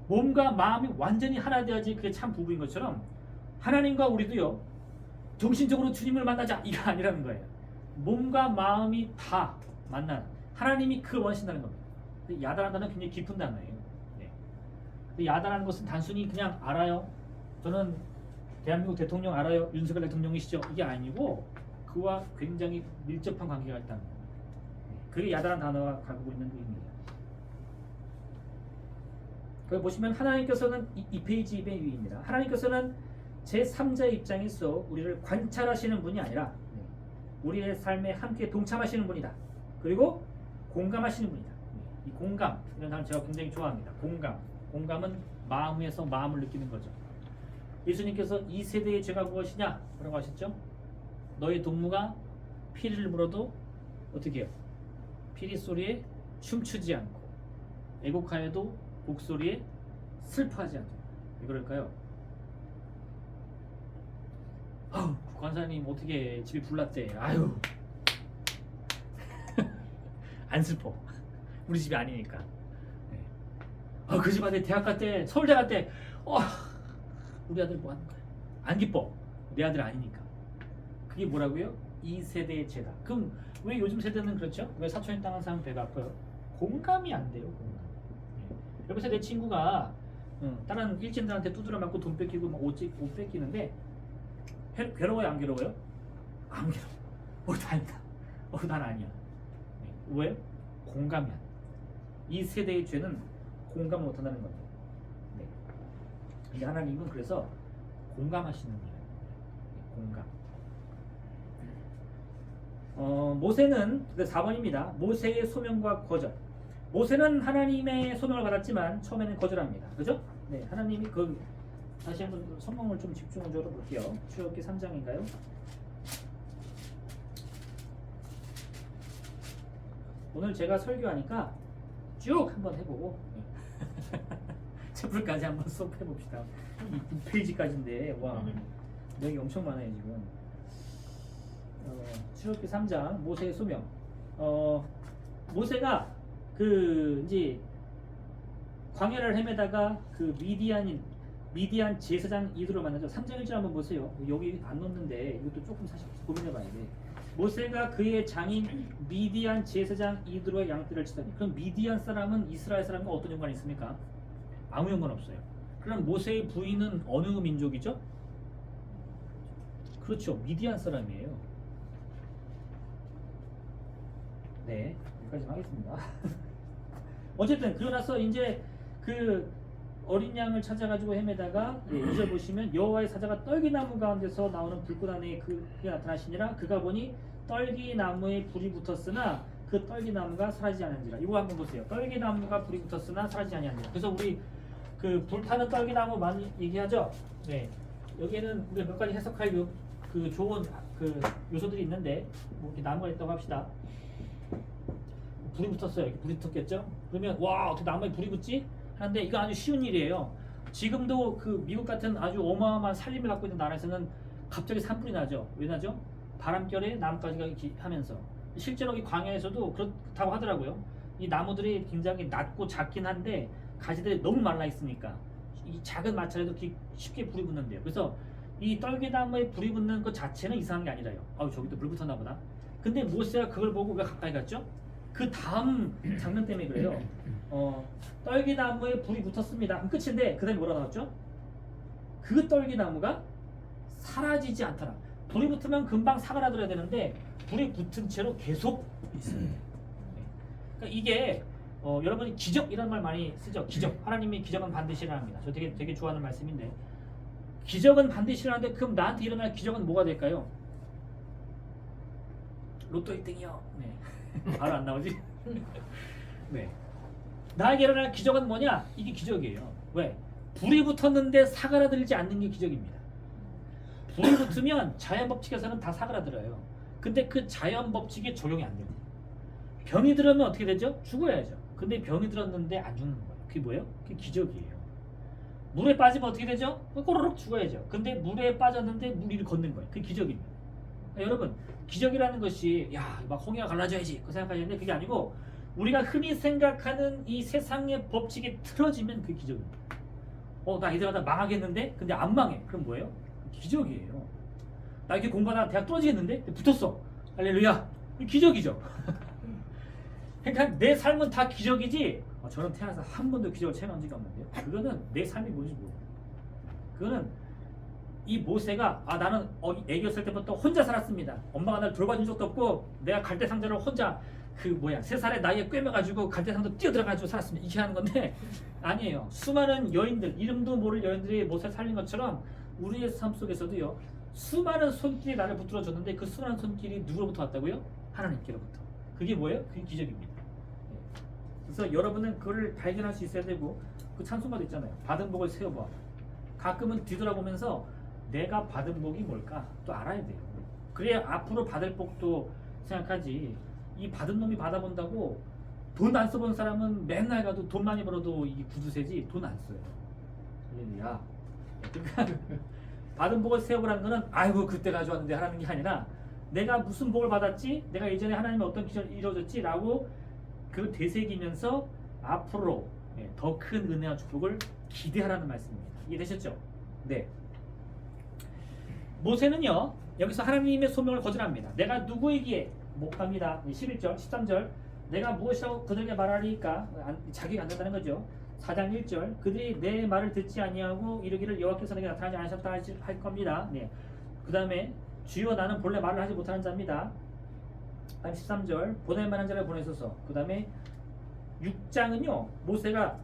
몸과 마음이 완전히 하나 되어야지 그게 참 부부인 것처럼 하나님과 우리도요. 정신적으로 주님을 만나자 이거 아니라는 거예요. 몸과 마음이 다 만나는 하나님이 그걸 원하신다는 겁니다. 야다라는 단어는 굉장히 깊은 단어예요. 네. 야다라는 것은 단순히 그냥 알아요. 저는 대한민국 대통령 알아요. 윤석열 대통령이시죠. 이게 아니고 그와 굉장히 밀접한 관계가 있다는 겁니다. 그게 야다라는 단어가 가지고 있는 의미예요. 거기 보시면 하나님께서는 이 페이지 맨 위입니다. 하나님께서는 제3자의 입장에서 우리를 관찰하시는 분이 아니라 우리의 삶에 함께 동참하시는 분이다. 그리고 공감하시는 분이다. 이 공감, 이런 단어 제가 굉장히 좋아합니다. 공감은 마음 위에서 마음을 느끼는 거죠. 예수님께서 이 세대의 죄가 무엇이냐? 뭐라고 하셨죠? 너희 동무가 피를 물어도 어떻게 해요? 피리 소리에 춤추지 않고 애곡하여도 곡소리에 슬퍼하지 않고. 왜 그럴까요? 아우, 관사님 어떻게 집이 불났대. 아유 안 슬퍼. 우리 집이 아니니까. 네. 아, 그 집 아들 대학 갔대, 서울대 갔대. 우리 아들 뭐 하는 거야? 안 기뻐. 내 아들 아니니까. 그게 뭐라고요? 이 세대의 죄다. 그럼 왜 요즘 세대는 그렇죠? 왜 사촌이 땅한 사람 배가 아파요? 공감이 안 돼요. 공감. 여기서 내 친구가 다른 일진들한테 두드려 맞고 돈 뺏기고 막 옷 뺏기는데 괴로워요, 안 괴로워요? 안 괴로워. 다행이다. 난 아니야. 왜? 공감이 안 돼. 이 세대의 죄는 공감을 못한다는 거죠. 네. 이 하나님은 그래서 공감하시는 거예요. 공감. 모세는 4번입니다. 모세의 소명과 거절. 모세는 하나님의 소명을 받았지만 처음에는 거절합니다. 그죠? 네, 하나님이 다시 한번 성경을 좀 집중적으로 볼게요. 출애굽기 3장인가요? 오늘 제가 설교하니까 쭉 한번 해보고 챕플까지 한번 수업해 봅시다. 6페이지까지인데 와, 내용이 엄청 많아요 지금. 출애굽기 3장 모세의 소명. 모세가 이제 광야를 헤매다가 미디안 제사장 이드로 만나죠. 3장 1절 한번 보세요. 여기 안 넣는데 이것도 조금 사실 고민해 봐야 돼. 모세가 그의 장인 미디안 제사장 이드로의 양떼를 치더니. 그럼 미디안 사람은 이스라엘 사람과 어떤 연관이 있습니까? 아무 연관 없어요. 그럼 모세의 부인은 어느 민족이죠? 그렇죠, 미디안 사람이에요. 네, 여기까지 하겠습니다. 어쨌든 그러고 나서 이제 어린 양을 찾아가지고 헤매다가 2절 보시면 여호와의 사자가 떨기나무 가운데서 나오는 불꽃 안에 그게 나타나시니라. 그가 보니 떨기나무에 불이 붙었으나 그 떨기나무가 사라지지 않은지라. 이거 한번 보세요. 떨기나무가 불이 붙었으나 사라지지 아니한지라. 그래서 우리 불타는 떨기나무 많이 얘기하죠. 네, 여기에는 우리가 몇 가지 해석할 좋은 요소들이 있는데 이렇게 나무가 있다고 합시다. 불이 붙었어요. 이렇게 불이 붙었겠죠? 그러면 와, 어떻게 나무에 불이 붙지? 하는데 이거 아주 쉬운 일이에요. 지금도 미국 같은 아주 어마어마한 산림을 갖고 있는 나라에서는 갑자기 산불이 나죠. 왜 나죠? 바람결에 나뭇가지가 이렇게 하면서. 실제로 이 광야에서도 그렇다고 하더라고요. 이 나무들이 굉장히 낮고 작긴 한데 가지들이 너무 말라 있으니까 이 작은 마찰에도 쉽게 불이 붙는데요. 그래서 이 떨기나무에 불이 붙는 것 자체는 이상한 게 아니라요. 저기도 불 붙었나 보다. 근데 모세가 그걸 보고 왜 가까이 갔죠? 그 다음 장면 때문에 그래요. 떨기나무에 불이 붙었습니다. 그럼 끝인데 그 다음에 뭐라 나왔죠? 그 떨기나무가 사라지지 않더라. 불이 붙으면 금방 사그라들어야 되는데 불이 붙은 채로 계속 있어요. 그러니까 이게 여러분이 기적이라는 말 많이 쓰죠. 기적. 하나님이 기적은 반드시 일어납니다. 저 되게 좋아하는 말씀인데 기적은 반드시 일어나는데 그럼 나한테 일어날 기적은 뭐가 될까요? 로또 1등이요. 네. 바로 안 나오지? 네. 나에게 일어날 기적은 뭐냐? 이게 기적이에요. 왜? 불이 붙었는데 사그라들지 않는 게 기적입니다. 불이 붙으면 자연 법칙에서는 다 사그라들어요. 근데 그 자연 법칙에 적용이 안 됩니다. 병이 들으면 어떻게 되죠? 죽어야죠. 근데 병이 들었는데 안 죽는 거예요. 그게 뭐예요? 그게 기적이에요. 물에 빠지면 어떻게 되죠? 꼬르륵 죽어야죠. 근데 물에 빠졌는데 물 위를 걷는 거예요. 그게 기적입니다. 그러니까 여러분, 기적이라는 것이 막 홍해가 갈라져야지 그 생각하시는데 그게 아니고 우리가 흔히 생각하는 이 세상의 법칙에 틀어지면 그게 기적입니다. 나 이대로 망하겠는데? 근데 안 망해. 그럼 뭐예요? 기적이에요. 나 이렇게 공부하다 대학 떨어지겠는데? 붙었어. 할렐루야. 기적이죠. 그러니까 내 삶은 다 기적이지 저는 태어나서 한 번도 기적을 체험한 적이 없는데요. 그거는 내 삶이 뭔지 모르고 그거는 이 모세가 나는 애기였을 때부터 혼자 살았습니다. 엄마가 날 돌봐준 적도 없고 내가 갈대상자를 혼자 3살의 나이에 꿰매가지고 갈대상자 뛰어들어가지고 살았습니다. 이렇게 하는 건데 아니에요. 수많은 여인들, 이름도 모를 여인들이 모세를 살린 것처럼 우리의 삶 속에서도요 수많은 손길이 나를 붙들어줬는데 그 수많은 손길이 누구로부터 왔다고요? 하나님께로부터. 그게 뭐예요? 그게 기적입니다. 그래서 여러분은 그걸 발견할 수 있어야 되고 그 찬송가도 있잖아요. 받은 복을 세어봐. 가끔은 뒤돌아보면서 내가 받은 복이 뭘까 또 알아야 돼요. 그래야 앞으로 받을 복도 생각하지. 이 받은 놈이 받아본다고 돈 안 써본 사람은 맨날 가도 돈 많이 벌어도 이 구두쇠지 돈 안 써요. 야, 그러니까 받은 복을 세어보라는 거는 아이고 그때 가져왔는데 하라는 게 아니라 내가 무슨 복을 받았지? 내가 예전에 하나님의 어떤 기적이 이루어졌지? 라고 그 되새기면서 앞으로 더 큰 은혜와 축복을 기대하라는 말씀입니다. 이해되셨죠? 네. 모세는요 여기서 하나님의 소명을 거절합니다. 내가 누구에게 목합니다. 11절 13절 내가 무엇이라고 그들에게 말하리까? 자기가 안 된다는 거죠. 4장 1절 그들이 내 말을 듣지 아니하고 이르기를 여호와께서 내게 나타나지 않으셨다 할 겁니다. 네. 그 다음에 주여 나는 본래 말을 하지 못하는 자입니다. 다음 13절 보낼 만한 자를 보내소서. 그 다음에 6장은요 모세가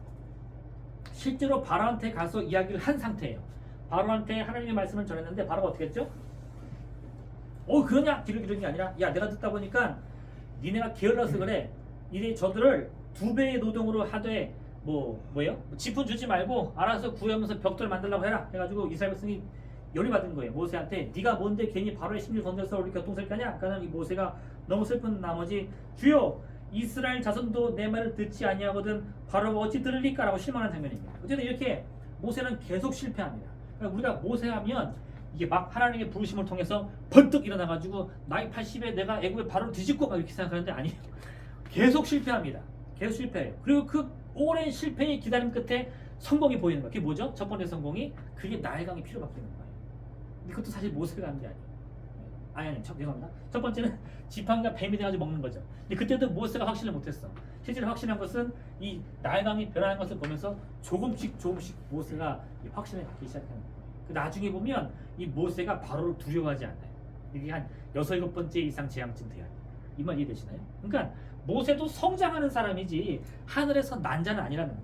실제로 바로한테 가서 이야기를 한 상태예요. 바로한테 하나님의 말씀을 전했는데 바로가 어떻게 했죠? 그러냐? 뒤를 기르는 게 아니라 야 내가 듣다 보니까 니네가 게을러서 그래. 이제 저들을 2배의 노동으로 하되 뭐예요? 지분 주지 말고 알아서 구하면서 벽돌 만들라고 해라 해가지고 이스라엘 백성이 열이 받은 거예요. 모세한테 네가 뭔데 괜히 바로의 심리를 건드려서 우리 교통셀 까냐? 그러니까 이 모세가 너무 슬픈 나머지 주여 이스라엘 자손도 내 말을 듣지 아니하거든 바로가 어찌 들을리까? 라고 실망한 장면입니다. 어쨌든 이렇게 모세는 계속 실패합니다. 그러니까 우리가 모세하면 이게 막 하나님의 부르심을 통해서 번뜩 일어나가지고 나이 80에 내가 애굽의 바로를 뒤집고 막 이렇게 생각하는데 아니에요. 계속 실패합니다. 계속 실패해요. 그리고 그 오랜 실패의 기다림 끝에 성공이 보이는 거예요. 그게 뭐죠? 첫 번째 성공이 그게 나일강이 피로 바뀌는 거예요. 근데 그것도 사실 모세가 한 게 아니에요. 아니 죄송합니다. 첫 번째는 지팡이가 뱀이 돼가지고 먹는 거죠. 근데 그때도 모세가 확신을 못했어. 실제로 확신한 것은 이 나일강이 변하는 것을 보면서 조금씩 모세가 확신을 갖기 시작하는 거예요. 나중에 보면 이 모세가 바로를 두려워하지 않아요. 이게 한 6, 7번째 이상 재앙쯤 돼야 돼요. 이 말 이해되시나요? 그러니까 모세도 성장하는 사람이지 하늘에서 난 자는 아니라는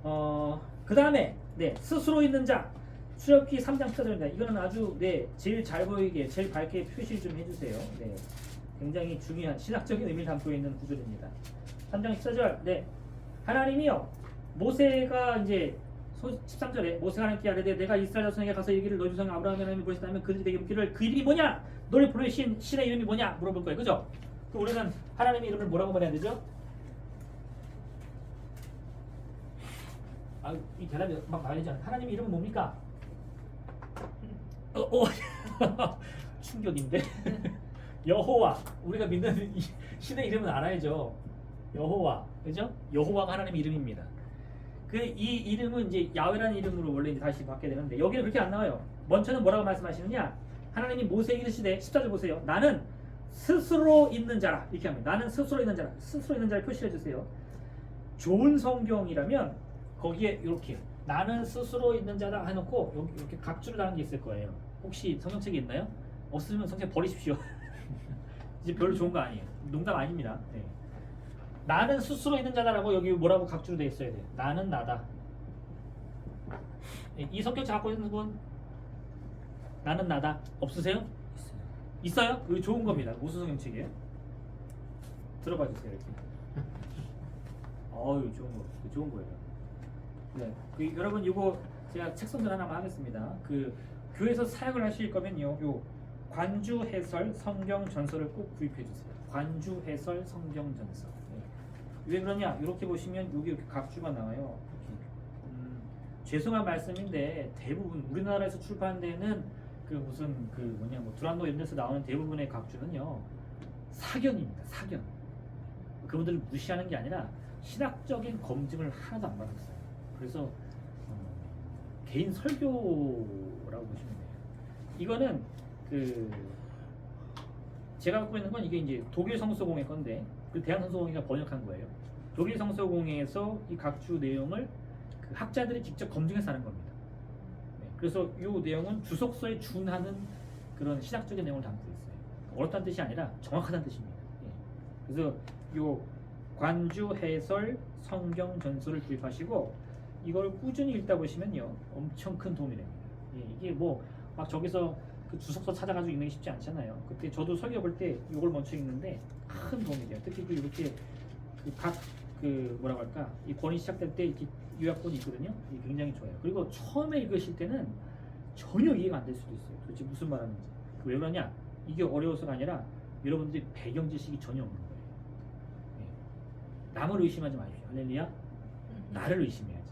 거예요. 그 다음에 스스로 있는 자 출애굽기 3장 14절입니다. 이거는 아주 제일 잘 보이게 제일 밝게 표시 좀 해주세요. 굉장히 중요한 신학적인 의미를 담고 있는 구절입니다. 3장 14절 하나님이요 모세가 이제 13절에 모세가 하나님께 아뢰되 내가 이스라엘 자손에게 가서 이르기를 너희 조상 아브라함의 하나님이 보시다면 그들이 내게 묻기를 그 이름이 뭐냐? 너를 보내신 신의 이름이 뭐냐? 물어볼 거예요. 그죠? 그 우리는 하나님의 이름을 뭐라고 말해야 되죠? 이 대답이 막 나와야 되잖아. 하나님의 이름은 뭡니까? 충격인데. 여호와. 우리가 믿는 이 신의 이름은 알아야죠. 여호와. 그죠? 여호와가 하나님의 이름입니다. 이 이름은 이제 야훼라는 이름으로 원래 이제 다시 받게 되는데 여기는 그렇게 안 나와요. 먼저는 뭐라고 말씀하시느냐? 하나님이 모세에게 이르시되 14절 보세요. 나는 스스로 있는 자라 이렇게 합니다. 나는 스스로 있는 자라. 스스로 있는 자를 표시해 주세요. 좋은 성경이라면 거기에 이렇게 나는 스스로 있는 자다 해놓고 여기 이렇게 각주를 다는 게 있을 거예요. 혹시 성경책에 있나요? 없으면 성경 버리십시오. 이제 별로 좋은 거 아니에요. 농담 아닙니다. 나는 스스로 있는 자다라고 여기 뭐라고 각주로 되어 있어야 돼요. 나는 나다. 이 성경책 갖고 있는 분 나는 나다 없으세요? 있어요? 이거 좋은 겁니다. 무슨 성경책이에요? 들어봐 주세요. 이렇게. 좋은 거예요. 여러분 이거 제가 책 선전 하나만 하겠습니다. 교회에서 사역을 하실 거면요, 요 관주 해설 성경 전설을 꼭 구입해 주세요. 관주 해설 성경 전설. 왜 그러냐? 이렇게 보시면 여기 이렇게 각주가 나와요. 죄송한 말씀인데 대부분 우리나라에서 출판한 데는 두란노 이런 데서 나오는 대부분의 각주는요 사견입니다. 사견. 그분들을 무시하는 게 아니라 신학적인 검증을 하나도 안 받았어요. 그래서 개인 설교라고 보시면 돼요. 이거는 제가 갖고 있는 건 이게 이제 독일 성서공회 건데 그 대한 성서공회가 번역한 거예요. 독일 성서공회에서 이 각주 내용을 학자들이 직접 검증해서 하는 겁니다. 그래서 이 내용은 주석서에 준하는 그런 신학적인 내용을 담고 있어요. 어렵다는 뜻이 아니라 정확하다는 뜻입니다. 그래서 이 관주 해설 성경 전설을 구입하시고 이걸 꾸준히 읽다 보시면요 엄청 큰 도움이 됩니다. 이게 막 저기서 그 주석서 찾아가지고 읽는 게 쉽지 않잖아요. 그때 저도 설교 볼 때 이걸 먼저 읽는데 큰 도움이 돼요. 특히 이렇게 각 그 뭐라고 할까 이 권이 시작될 때 이렇게 요약본이 있거든요. 이게 굉장히 좋아요. 그리고 처음에 읽으실 때는 전혀 이해가 안 될 수도 있어요. 도대체 무슨 말하는지. 왜 그러냐? 이게 어려워서가 아니라 여러분들이 배경 지식이 전혀 없는 거예요. 예. 남을 의심하지 마십시오. 할렐루야. 나를 의심해야지.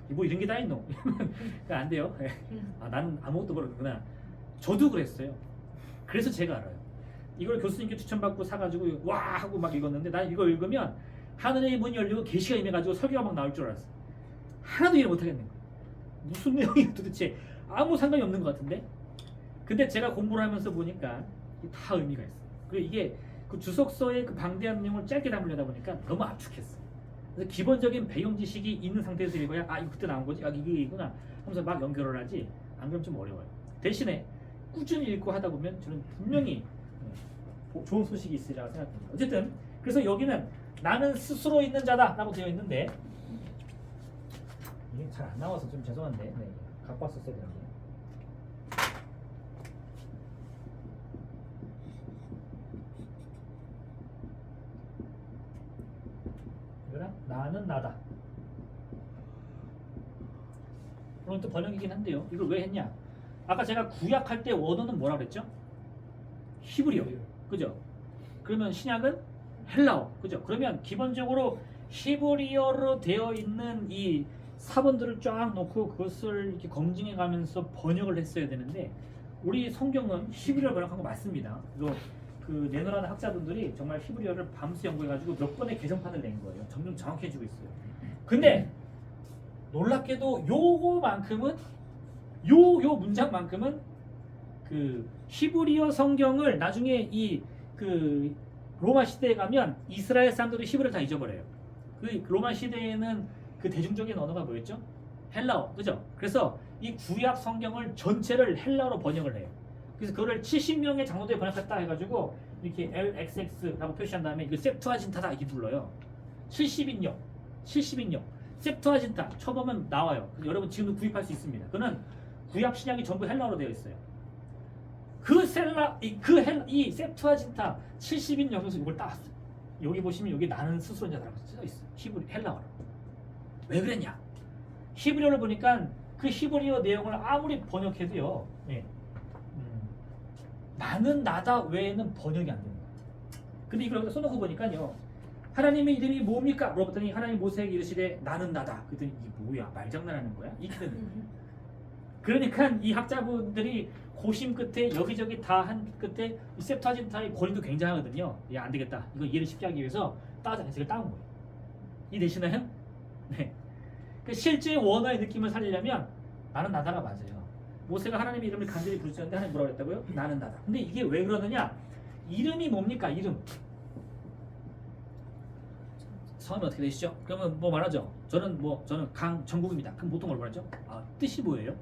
뭐 이런 게 다 있노? 안 돼요. 예. 아, 나는 아무것도 모르는구나. 저도 그랬어요. 그래서 제가 알아요. 이걸 교수님께 추천받고 사가지고 와 하고 막 읽었는데 난 이거 읽으면 하늘의 문이 열리고 계시가 임해가지고 설교가 막 나올 줄 알았어. 하나도 이해 못하겠는 거예요. 무슨 내용이 도대체 아무 상관이 없는 것 같은데. 근데 제가 공부를 하면서 보니까 이게 다 의미가 있어요. 그리고 이게 그 주석서의 그 방대한 내용을 짧게 담으려다 보니까 너무 압축했어. 그래서 기본적인 배경 지식이 있는 상태에서 읽어야 아 이거 그때 나온 거지, 아 이거구나 하면서 막 연결을 하지. 안 그러면 좀 어려워요. 대신에 꾸준히 읽고 하다 보면 저는 분명히 좋은 소식이 있으리라고 생각합니다. 어쨌든 그래서 여기는 나는 스스로 있는 자다라고 되어 있는데 이게 잘 안 나와서 좀 죄송한데 네, 갖고 왔었어야 되는데. 이거랑 나는 나다. 오늘 또 번역이긴 한데요. 이걸 왜 했냐? 아까 제가 구약할 때 원어는 뭐라 그랬죠? 히브리어. 그죠? 그러면 신약은 헬라어. 그죠? 그러면 기본적으로 히브리어로 되어 있는 이 사본들을 쫙 놓고 그것을 이렇게 검증해 가면서 번역을 했어야 되는데 우리 성경은 히브리어로 번역한 거 맞습니다. 그리고 그 내노라는 학자분들이 정말 히브리어를 밤새 연구해가지고 몇 번의 개정판을 낸 거예요. 점점 정확해지고 있어요. 근데 놀랍게도 요거만큼은 요 문장만큼은 그 히브리어 성경을 나중에 이 그 로마 시대에 가면 이스라엘 사람들이 히브리어를 다 잊어버려요. 그 로마 시대에는 그 대중적인 언어가 뭐였죠? 헬라어, 그죠? 그래서 이 구약 성경을 전체를 헬라어로 번역을 해요. 그래서 그거를 70명의 장로들이 번역했다 해가지고 이렇게 LXX라고 표시한 다음에 이거 셉투아진타다 이렇게 불러요. 70인역, 셉투아진타 쳐보면 나와요. 여러분 지금도 구입할 수 있습니다. 그거는 구약 신약이 전부 헬라어로 되어 있어요. 이 셉투아진타 70인 역에서 이걸 따왔어요. 여기 보시면 여기 나는 스스로인 자라고 써 있어요. 히브리 헬라어로. 왜 그랬냐? 히브리어를 보니까 그 히브리어 내용을 아무리 번역해도요. 네. 나는 나다 외에는 번역이 안 됩니다. 근데 이걸 여기다 써놓고 보니까요. 하나님의 이름이 뭡니까? 물어봤더니 하나님 모세에게 이르시되 나는 나다. 그랬더니 이게 뭐야? 말장난하는 거야? 이렇게 되는 거예요. 그러니까 이 학자분들이 고심 끝에 여기저기 다 한 끝에 이 셉투아진타의 권위도 굉장하거든요. 야, 안 되겠다. 이거 이해를 쉽게 하기 위해서 해석을 따온 거예요. 이해되시나요? 네. 그 실제 원어의 느낌을 살리려면 나는 나다가 맞아요. 모세가 하나님의 이름을 간절히 부르셨는데 하나님 뭐라고 했다고요? 나는 나다. 근데 이게 왜 그러느냐? 이름이 뭡니까? 이름. 성함이 어떻게 되시죠? 그러면 뭐 말하죠? 저는 강정국입니다. 그럼 보통 뭘 말하죠? 아, 뜻이 뭐예요?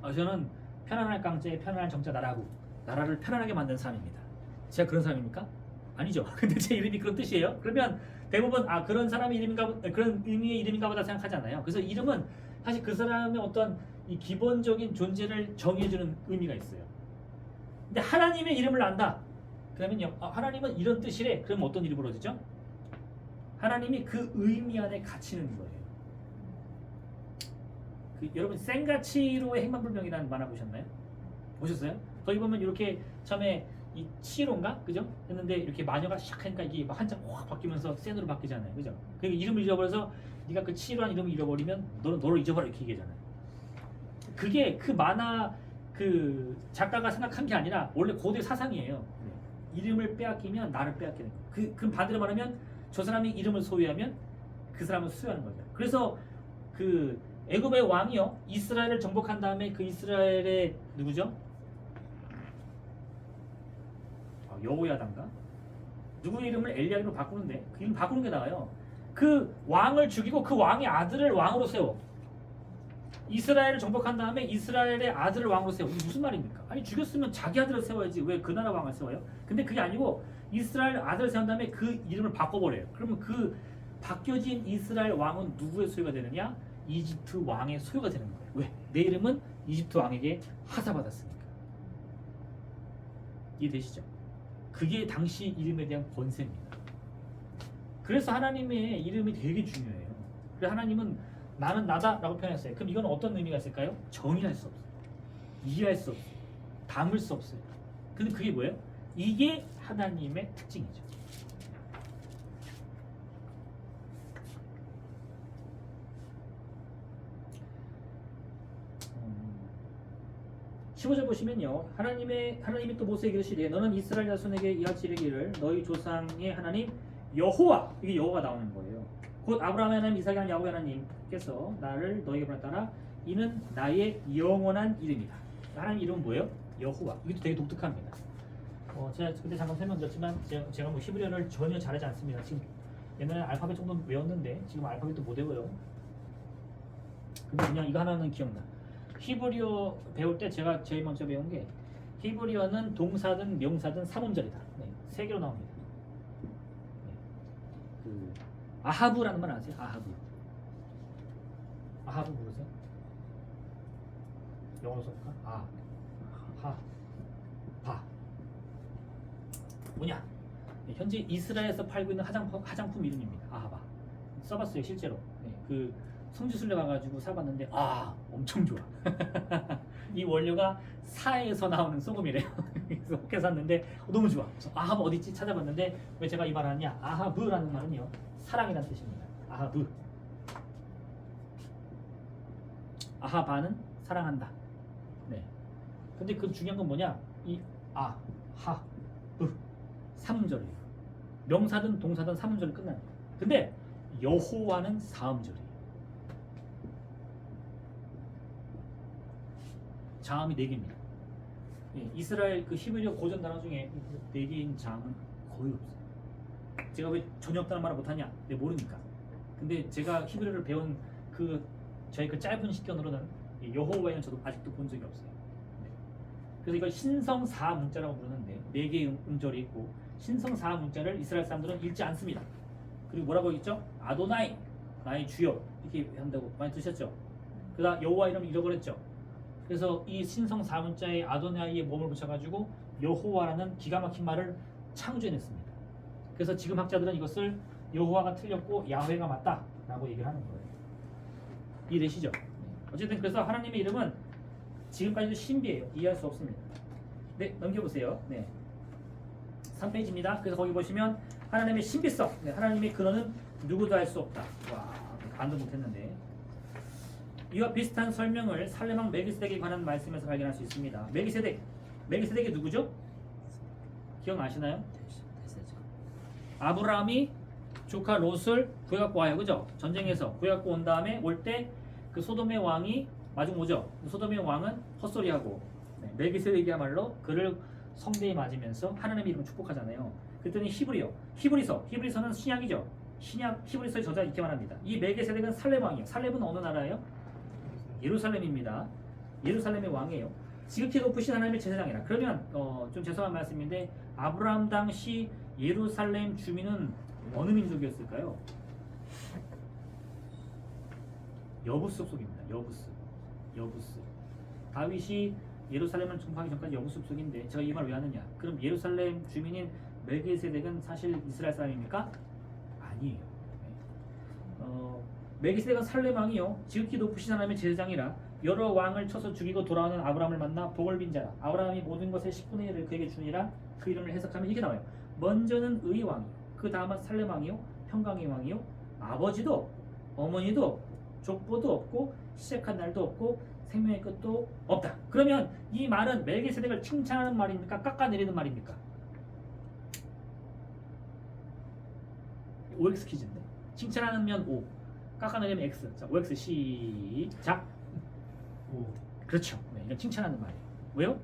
저는 편안할 강자에 편안할 정자 나라를 편안하게 만든 사람입니다. 제가 그런 사람입니까? 아니죠. 근데 제 이름이 그런 뜻이에요. 그러면 대부분 그런 사람의 이름인가, 그런 의미의 이름인가 보다 생각하잖아요. 그래서 이름은 사실 그 사람의 어떤 이 기본적인 존재를 정해주는 의미가 있어요. 근데 하나님의 이름을 안다. 그러면요, 하나님은 이런 뜻이래. 그러면 어떤 일이 벌어지죠? 하나님이 그 의미 안에 갇히는 거예요. 여러분 생가치로의 행방불명이라는 만화 보셨나요? 보셨어요? 거기 보면 이렇게 처음에 이 치로인가 그죠? 했는데 이렇게 마녀가 시작하니까 이게 막 한참 확 바뀌면서 센으로 바뀌잖아요, 그죠? 그리고 이름을 잃어버려서 네가 그 치로한 이름을 잃어버리면 너를 잊어버려 이렇게 얘기하잖아요. 그게 그 만화 그 작가가 생각한 게 아니라 원래 고대 사상이에요. 이름을 빼앗기면 나를 빼앗게 되는 거예요. 그럼 반대로 말하면 저 사람이 이름을 소유하면 그 사람을 수여하는 거죠. 그래서 그 애굽의 왕이요 이스라엘을 정복한 다음에 그 이스라엘의 누구죠? 여호야단가? 누구 이름을 엘리야기로 바꾸는데 그 이름 바꾸는 게 나와요. 그 왕을 죽이고 그 왕의 아들을 왕으로 세워. 이스라엘을 정복한 다음에 이스라엘의 아들을 왕으로 세워. 이게 무슨 말입니까? 아니 죽였으면 자기 아들을 세워야지 왜 그 나라 왕을 세워요? 근데 그게 아니고 이스라엘 아들을 세운 다음에 그 이름을 바꿔버려요. 그러면 그 바뀌어진 이스라엘 왕은 누구의 소유가 되느냐? 이집트 왕의 소유가 되는 거예요. 왜? 내 이름은 이집트 왕에게 하사받았으니까. 이해되시죠? 그게 당시 이름에 대한 권세입니다. 그래서 하나님의 이름이 되게 중요해요. 그래서 하나님은 나는 나다라고 표현했어요. 그럼 이건 어떤 의미가 있을까요? 정의할 수 없어요. 이해할 수 없어요. 담을 수 없어요. 근데 그게 뭐예요? 이게 하나님의 특징이죠. 음, 15절 보시면요. 하나님이 또 모세에게 이르시되 너는 이스라엘 자손에게 이같이 이르기를 너희 조상의 하나님 여호와, 이게 여호가 나오는 거예요. 곧 아브라함의 하나님, 이삭의 하나님, 야곱의 하나님께서 나를 너에게 보냈다라. 이는 나의 영원한 이름이다. 하나님 이름은 뭐예요? 여호와. 이것도 되게 독특합니다. 제가 그때 잠깐 설명드렸지만 제가 뭐 히브리어를 전혀 잘하지 않습니다. 지금 옛날에 알파벳 정도는 외웠는데 지금 알파벳도 못 외워요. 근데 그냥 이거 하나는 기억나. 히브리어 배울 때 제가 제일 먼저 배운 게 히브리어는 동사든 명사든 삼음절이다. 네, 세 개로 나옵니다. 네. 그 아하브라는 말 아세요? 아하브. 아하브 모르세요? 영어로 써볼까? 바. 뭐냐? 네, 현재 이스라엘에서 팔고 있는 화장품 이름입니다. 아하바. 써봤어요 실제로. 네, 그 성지순례 가가지고 사봤는데 엄청 좋아. 이 원료가 사에서 나오는 소금이래요. 그래서 혹해 샀는데 너무 좋아. 그래서 아하브 어디있지 찾아봤는데 왜 제가 이 말을 하냐? 아하브라는 말은요 사랑이라는 뜻입니다. 아하브. 아하바는 사랑한다. 네. 근데 그 중요한 건 뭐냐? 이 브 삼음절이에요. 명사든 동사든 삼음절로 끝나는 거예요. 근데 여호와는 사음절이에요. 자음이 4개입니다. 예, 이스라엘 그 히브리어 고전 단어 중에 4개인 자음은 거의 없어요. 제가 왜 전혀 없다는 말을 못하냐? 네, 모르니까. 근데 제가 히브리어를 배운 저희 그 짧은 시견으로는 여호와는 저도 아직도 본 적이 없어요. 네. 그래서 이걸 신성 4문자라고 부르는데 4개의 음절이 있고 신성 4문자를 이스라엘 사람들은 읽지 않습니다. 그리고 뭐라고 읽죠? 아도나이, 나의 주여 이렇게 한다고 많이 들으셨죠? 그다음 여호와 이름을 잃어버렸죠. 그래서 이 신성 4문자에 아도나이의 몸을 붙여가지고 여호와라는 기가 막힌 말을 창조해냈습니다. 그래서 지금 학자들은 이것을 여호와가 틀렸고 야훼가 맞다라고 얘기를 하는 거예요. 이해되시죠? 어쨌든 그래서 하나님의 이름은 지금까지도 신비해요. 이해할 수 없습니다. 네, 넘겨보세요. 네, 3페이지입니다. 그래서 거기 보시면 하나님의 신비성, 네, 하나님의 근원은 누구도 알 수 없다. 와, 반도 못했는데 이와 비슷한 설명을 살레망 멜기세덱에 관한 말씀에서 발견할 수 있습니다. 멜기세덱이 누구죠? 기억나시나요? 아브라함이 조카 롯을 구해갖고 와요, 그죠? 전쟁에서 구해갖고 온 다음에 올 때 그 소돔의 왕이 마중 오죠. 소돔의 왕은 헛소리하고 멜기세덱이야말로 그를 성대에 맞으면서 하나님의 이름을 축복하잖아요. 그랬더니 히브리서는 신약이죠. 히브리서의 저자 이렇게 말합니다. 이 멜기세덱은 살렘 왕이에요. 살렘은 어느 나라예요? 예루살렘입니다. 예루살렘의 왕이에요. 지극히 높으신 하나님의 제사장이라. 그러면 좀 죄송한 말씀인데 아브라함 당시 예루살렘 주민은 어느 민족이었을까요? 여부스 속입니다. 여부스. 다윗이 예루살렘을 정복하기 전까지 여부스 속인데 제가 이 말을 왜 하느냐? 그럼 예루살렘 주민인 멜기세덱은 사실 이스라엘 사람입니까? 아니에요. 멜기세덱은 살렘 왕이요 지극히 높으신 하나님의 제사장이라 여러 왕을 쳐서 죽이고 돌아오는 아브라함을 만나 복을 빈 자라. 아브라함이 모든 것의 10분의 1을 그에게 주니라. 그 이름을 해석하면 이게 나와요. 먼저는 의 왕이요, 그 다음은 살렘 왕이요, 평강의 왕이요, 아버지도 없고 어머니도 없고 족보도 없고 시작한 날도 없고 생명의 끝도 없다. 그러면 이 말은 멜기세덱을 칭찬하는 말입니까? 깎아내리는 말입니까? OX 퀴즈인데 칭찬하면 O, 깎아내리면 X. 자, OX 시작. 오, 그렇죠. 네, 이건 칭찬하는 말이에요. 왜요?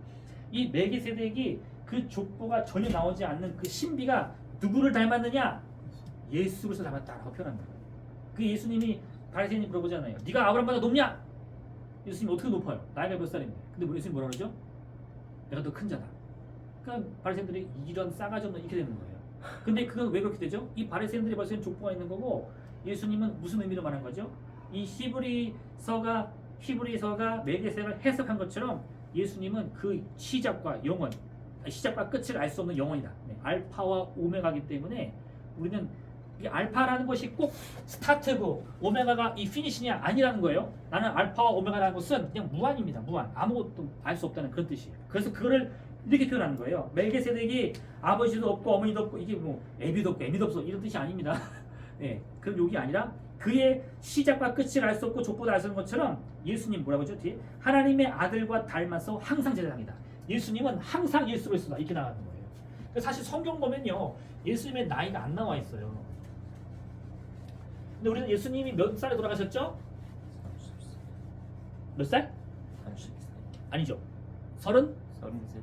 이 멜기세덱이 그 족보가 전혀 나오지 않는 그 신비가 누구를 닮았느냐? 예수 그리스도 닮았다라고 표현합니다. 그 예수님이 바리새인이 물어보잖아요. 네가 아브라함보다 높냐? 예수님이 어떻게 높아요? 나이가 몇 살인데? 근데 예수님이 뭐라 그러죠? 내가 더 큰 자다. 그러니까 바리새인들이 이런 싸가지 없는 이렇게 되는 거예요. 근데 그건 왜 그렇게 되죠? 이 바리새인들이 벌써 족보가 있는 거고 예수님은 무슨 의미로 말한 거죠? 이 히브리서가 멜기세덱을 해석한 것처럼 예수님은 그 시작과 영원, 시작과 끝을 알 수 없는 영혼이다. 네, 알파와 오메가이기 때문에 우리는 이 알파라는 것이 꼭 스타트고 오메가가 이 피니시냐 아니라는 거예요. 나는 알파와 오메가라는 것은 그냥 무한입니다. 무한. 아무것도 알 수 없다는 그런 뜻이에요. 그래서 그거를 이렇게 표현하는 거예요. 멜기세덱이 아버지도 없고 어머니도 없고 이게 뭐 애비도 없고 애미도 없어 이런 뜻이 아닙니다. 네, 그런 욕이 아니라 그의 시작과 끝을 알 수 없고 족보도 알 수 없는 것처럼 예수님 뭐라고 하죠? 뒤에 하나님의 아들과 닮아서 항상 제사장이다. 예수님은 항상 예수 그리스도다 이렇게 나가는 거예요. 그래서 사실 성경 보면요 예수님의 나이가 안 나와 있어요. 근데 우리는 예수님이 몇 살에 돌아가셨죠? 몇 살? 30살. 아니죠. 33.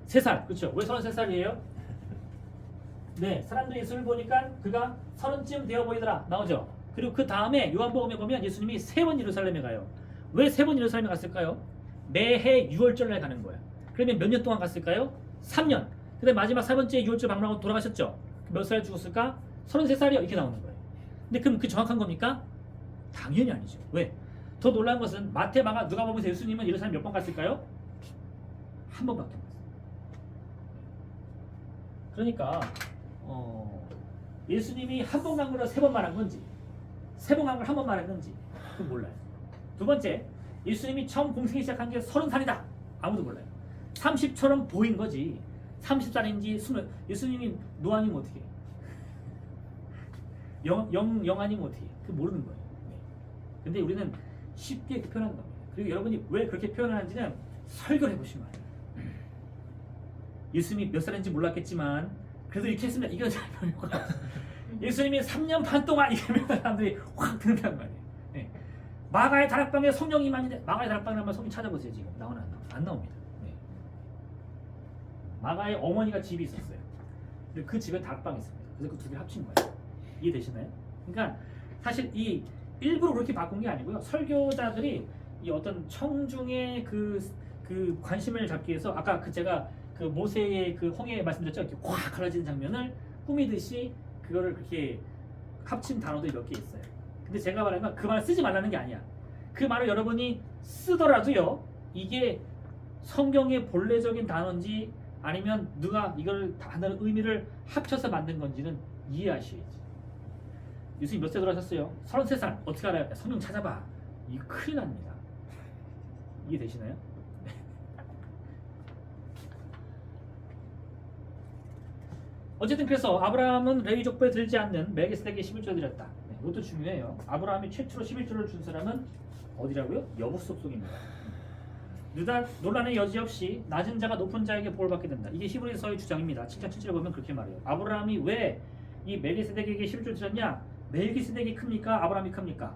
33살. 그렇죠. 왜 33살이에요? 네, 사람들이 예수를 보니까 그가 30쯤 되어 보이더라. 나오죠. 그리고 그 다음에 요한복음에 보면 예수님이 3번 예루살렘에 가요. 왜 3번 예루살렘에 갔을까요? 매해 6월절날 가는 거야. 그러면 몇 년 동안 갔을까요? 3년. 근데 마지막 4번째 6월절 방문하고 돌아가셨죠. 몇 살에 죽었을까? 33살이요. 이렇게 나오는 거예요. 근데 그럼 그 정확한 겁니까? 당연히 아니죠. 왜? 더 놀라운 것은 마태, 마가, 누가복음에서 예수님은 예루살렘 몇 번 갔을까요? 한 번밖에 안 갔어요. 그러니까 예수님이 한 번 간 거를 3번 말한 건지 3번 간 걸 한 번 말한 건지 그건 몰라요. 두 번째, 예수님이 처음 공생이 시작한 게 30살이다. 아무도 몰라요. 30처럼 보인 거지 30살인지 20. 예수님이 노아니면 어떻게 해? 영아니면 어떻게 해? 그 모르는 거예요. 네. 근데 우리는 쉽게 표현하는 겁니다. 그리고 여러분이 왜 그렇게 표현하는지는 설교를 해보시면 알아요. 예수님이 몇 살인지 몰랐겠지만 그래도 이렇게 했으면 이건 잘 별로가 예수님이 3년 반 동안 이러면 사람들이 확 드는단 말이에요. 네. 마가의 다락방에 성령이 임하는데 마가의 다락방에 한번 성경 찾아보세요. 지금 나오나 안 나옵니다. 네. 마가의 어머니가 집이 있었어요. 근데 그 집에 다락방이 있습니다. 그래서 그 두 개를 합친 거예요. 이해되시나요? 그러니까 사실 이 일부러 그렇게 바꾼 게 아니고요. 설교자들이 이 어떤 청중의 그 관심을 잡기 위해서 아까 제가 그 모세의 그 홍해 말씀드렸죠. 이렇게 확 갈라지는 장면을 꾸미듯이 그거를 그렇게 합친 단어들이 몇 개 있어요. 근데 제가 말하는 건 그 말을 쓰지 말라는 게 아니야. 그 말을 여러분이 쓰더라도요. 이게 성경의 본래적인 단어인지 아니면 누가 이걸 단어의 의미를 합쳐서 만든 건지는 이해하셔야지. 예수님 몇 세 돌아가셨어요? 33살. 어떻게 알아요? 성경 찾아봐. 이거 큰일 납니다. 이해되시나요? 어쨌든 그래서 아브라함은 레위 족보에 들지 않는 멜기세덱에게 11조를 드렸다. 네, 이것도 중요해요. 아브라함이 최초로 11조를 준 사람은 어디라고요? 여부 속속입니다. 논란의 여지 없이 낮은 자가 높은 자에게 복을 받게 된다. 이게 히브리서의 주장입니다. 7장 7절에 보면 그렇게 말해요. 아브라함이 왜 이 멜기세덱에게 11조를 드렸냐? 멜기세덱이 큽니까? 아브라함이 큽니까?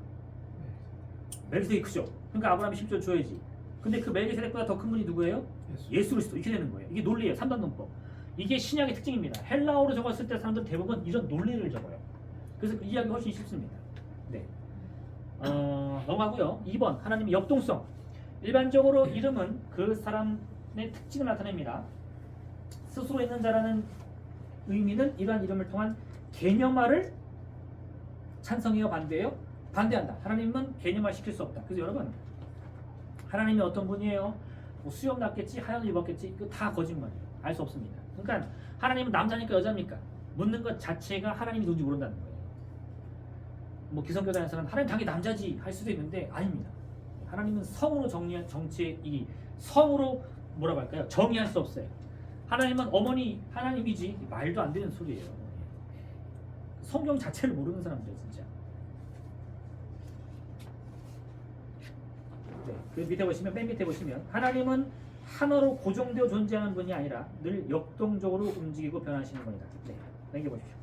멜기세덱이 크죠. 그러니까 아브라함이 10조 줘야지. 근데 그 멜기세덱보다 더 큰 분이 누구예요? 예수 그리스도. 이렇게 되는 거예요. 이게 논리예요. 3단 논법. 이게 신약의 특징입니다. 헬라어로 적었을 때 사람들 대부분 이런 논리를 적어요. 그래서 그 이해하기 훨씬 쉽습니다. 네. 넘어가고요. 2번 하나님의 역동성. 일반적으로 이름은 그 사람의 특징을 나타냅니다. 스스로 있는 자라는 의미는 이러한 이름을 통한 개념화를 찬성해요? 반대해요? 반대한다. 하나님은 개념화 시킬 수 없다. 그래서 여러분 하나님이 어떤 분이에요? 뭐 수염 났겠지, 하얀 입었겠지, 이거 다 거짓말이에요. 알 수 없습니다. 그러니까 하나님은 남자니까 여자입니까? 묻는 것 자체가 하나님이 누군지 모른다는 거예요. 뭐 기성교단의 사람은 하나님 당연히 남자지 할 수도 있는데 아닙니다. 하나님은 성으로 정치 성으로 뭐라고 할까요? 정의할 수 없어요. 하나님은 어머니 하나님이지 말도 안 되는 소리예요. 성경 자체를 모르는 사람들 진짜. 네, 그 밑에 보시면 맨 밑에 보시면 하나님은 하나로 고정되어 존재하는 분이 아니라 늘 역동적으로 움직이고 변하시는 분이다. 네, 넘겨보십시오.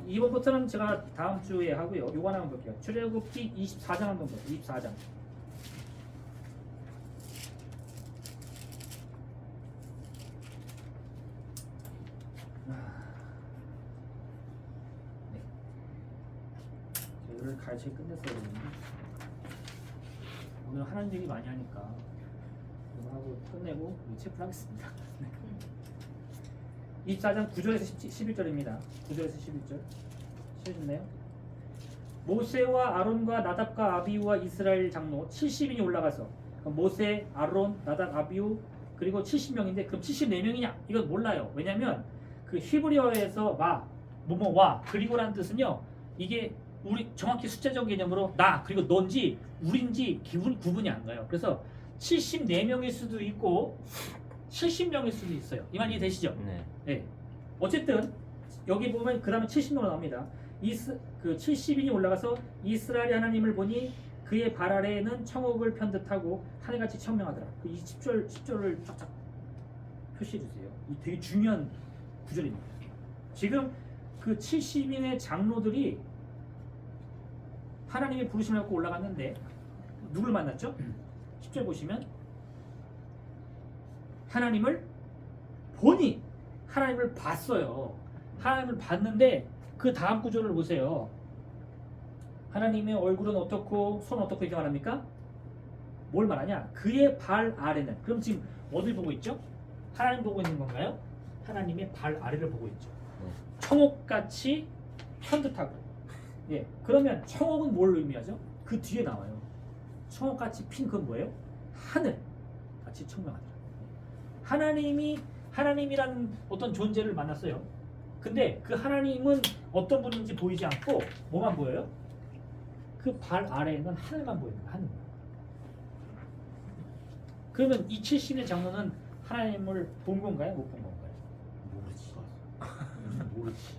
2번부터는 제가 다음 주에 하고요. 요거 하나 한번 볼게요. 출애굽기 24장 한번 볼게요. 24장. 네. 이거를 가르쳐 끝냈어야 되는데 오늘 하는 얘기 많이 하니까 이거 하고 끝내고 체프를 하겠습니다. 24장 9절에서 11절입니다. 9절에서 11절 시해주나요? 모세와 아론과 나답과 아비우와 이스라엘 장로 70인이 올라가서 모세, 아론, 나답, 아비우 그리고 70명인데 그럼 74명이냐? 이건 몰라요. 왜냐면 그 히브리어에서 와 그리고라는 뜻은요. 이게 우리 정확히 숫자적 개념으로 나 그리고 넌지 우린지 구분이 안 가요. 그래서 74명일 수도 있고 70명일 수도 있어요. 이 말 이해되시죠? 네. 네. 어쨌든 여기 보면 그 다음에 70명으로 나옵니다. 그 70인이 올라가서 이스라엘의 하나님을 보니 그의 발 아래에는 청옥을 편듯하고 하늘같이 청명하더라. 그 10절을 쫙쫙 표시해 주세요. 이 되게 중요한 구절입니다. 지금 그 70인의 장로들이 하나님의 부르심을 갖고 올라갔는데 누굴 만났죠? 10절 보시면 하나님을 보니 하나님을 봤어요. 하나님을 봤는데 그 다음 구절을 보세요. 하나님의 얼굴은 어떻고 손 어떻고 이렇게 말합니까? 뭘 말하냐? 그의 발 아래는 그럼 지금 어딜 보고 있죠? 하나님 보고 있는 건가요? 하나님의 발 아래를 보고 있죠. 청옥같이 편듯하고 예, 그러면 청옥은 뭘 의미하죠? 그 뒤에 나와요. 청옥같이 핀 그건 뭐예요? 하늘 같이 청명하더라. 하나님이라는 어떤 존재를 만났어요. 근데 그 하나님은 어떤 분인지 보이지 않고 뭐만 보여요? 그 발 아래에는 하늘만 보이는 거예요. 하늘. 그러면 이 70의 장로는 하나님을 본 건가요? 못 본 건가요? 모르지.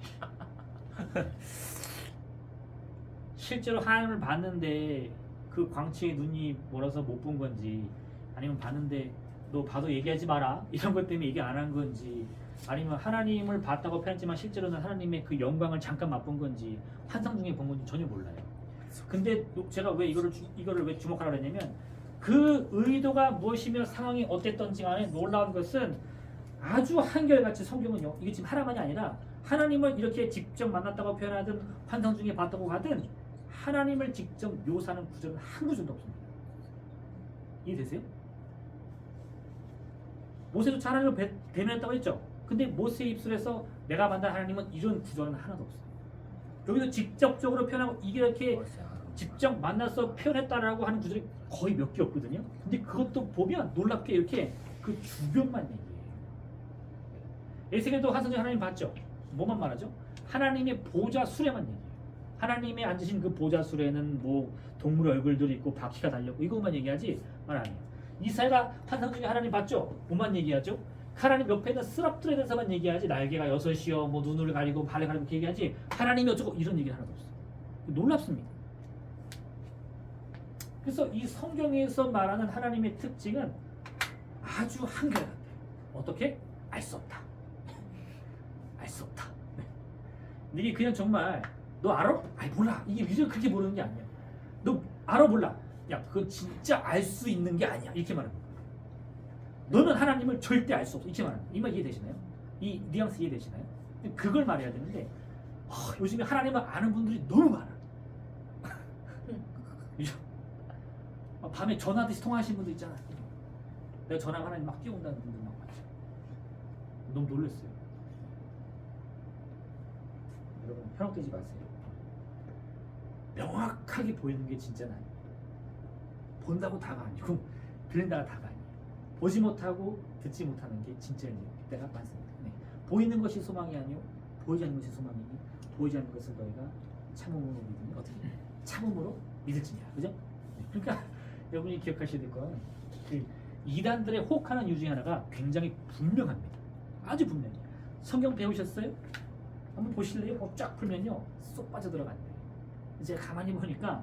실제로 하나님을 봤는데 그 광채에 눈이 멀어서 못 본 건지 아니면 봤는데 너 봐도 얘기하지 마라 이런 것 때문에 얘기 안 한 건지 아니면 하나님을 봤다고 표현했지만 실제로는 하나님의 그 영광을 잠깐 맛본 건지 환상 중에 본 건지 전혀 몰라요. 근데 제가 왜 이거를 왜 주목하라고 했냐면 그 의도가 무엇이며 상황이 어땠던지 간에 놀라운 것은 아주 한결같이 성경은요. 이게 지금 하나만이 아니라 하나님을 이렇게 직접 만났다고 표현하든 환상 중에 봤다고 하든 하나님을 직접 묘사하는 구절은 한 구절도 없습니다. 이해되세요? 모세도 하나님을 대면했다고 했죠. 근데 모세의 입술에서 내가 만난 하나님은 이런 구절은 하나도 없어요. 여기서 직접적으로 표현하고 이게 이렇게 직접 만나서 표현했다라고 하는 구절이 거의 몇 개 없거든요. 근데 그것도 보면 놀랍게 이렇게 그 주변만 얘기해요. 에스겔도 환상 중에 하나님 봤죠. 뭐만 말하죠? 하나님의 보좌 수레만 얘기해요. 하나님의 앉으신 그 보좌 수레는 뭐 동물 얼굴들이 있고 바퀴가 달렸고 이것만 얘기하지 말 안 해요. 이사야가 환상 중에 하나님 봤죠? 뭐만 얘기하죠? 하나님 옆에 있는 스랍들에 대해서만 얘기하지 날개가 6이요 뭐 눈을 가리고 발을 가리고 이렇게 얘기하지 하나님이 어쩌고 이런 얘기는 하나도 없어요. 놀랍습니다. 그래서 이 성경에서 말하는 하나님의 특징은 아주 한결같아요. 어떻게? 알 수 없다. 알 수 없다. 네. 이게 그냥 정말 너 알아? 아니 몰라. 이게 위전 그렇게 모르는 게 아니야. 너 알아 몰라. 야 그건 진짜 알 수 있는 게 아니야. 이렇게 말합니다. 너는 하나님을 절대 알 수 없어. 이렇게 말합니다. 이 말 이해되시나요? 이 뉘앙스 이해되시나요? 그걸 말해야 되는데 요즘에 하나님을 아는 분들이 너무 많아. 밤에 전화하듯이 통화하시는 분들 있잖아. 내가 전화하면 하나님 막 뛰어온다는 분들 막 봤죠. 너무 놀랐어요. 여러분 현혹되지 마세요. 명확하게 보이는 게 진짜는 아니에요. 본다고 다가 아니고 들린다가 다가 아니에요. 보지 못하고 듣지 못하는 게 진짜일 때가 많습니다. 네. 보이는 것이 소망이 아니요 보이지 않는 것이 소망이니 보이지 않는 것을 너희가 참음으로 믿으니 어떻게 참음으로 믿을지냐. 그죠? 네. 그러니까 여러분이 기억하셔야 될 건 그 이단들의 혹하는 이유 중에 하나가 굉장히 분명합니다. 아주 분명해요. 성경 배우셨어요? 한번 보실래요? 쫙 풀면요 쏙 빠져들어간대요. 제가 가만히 보니까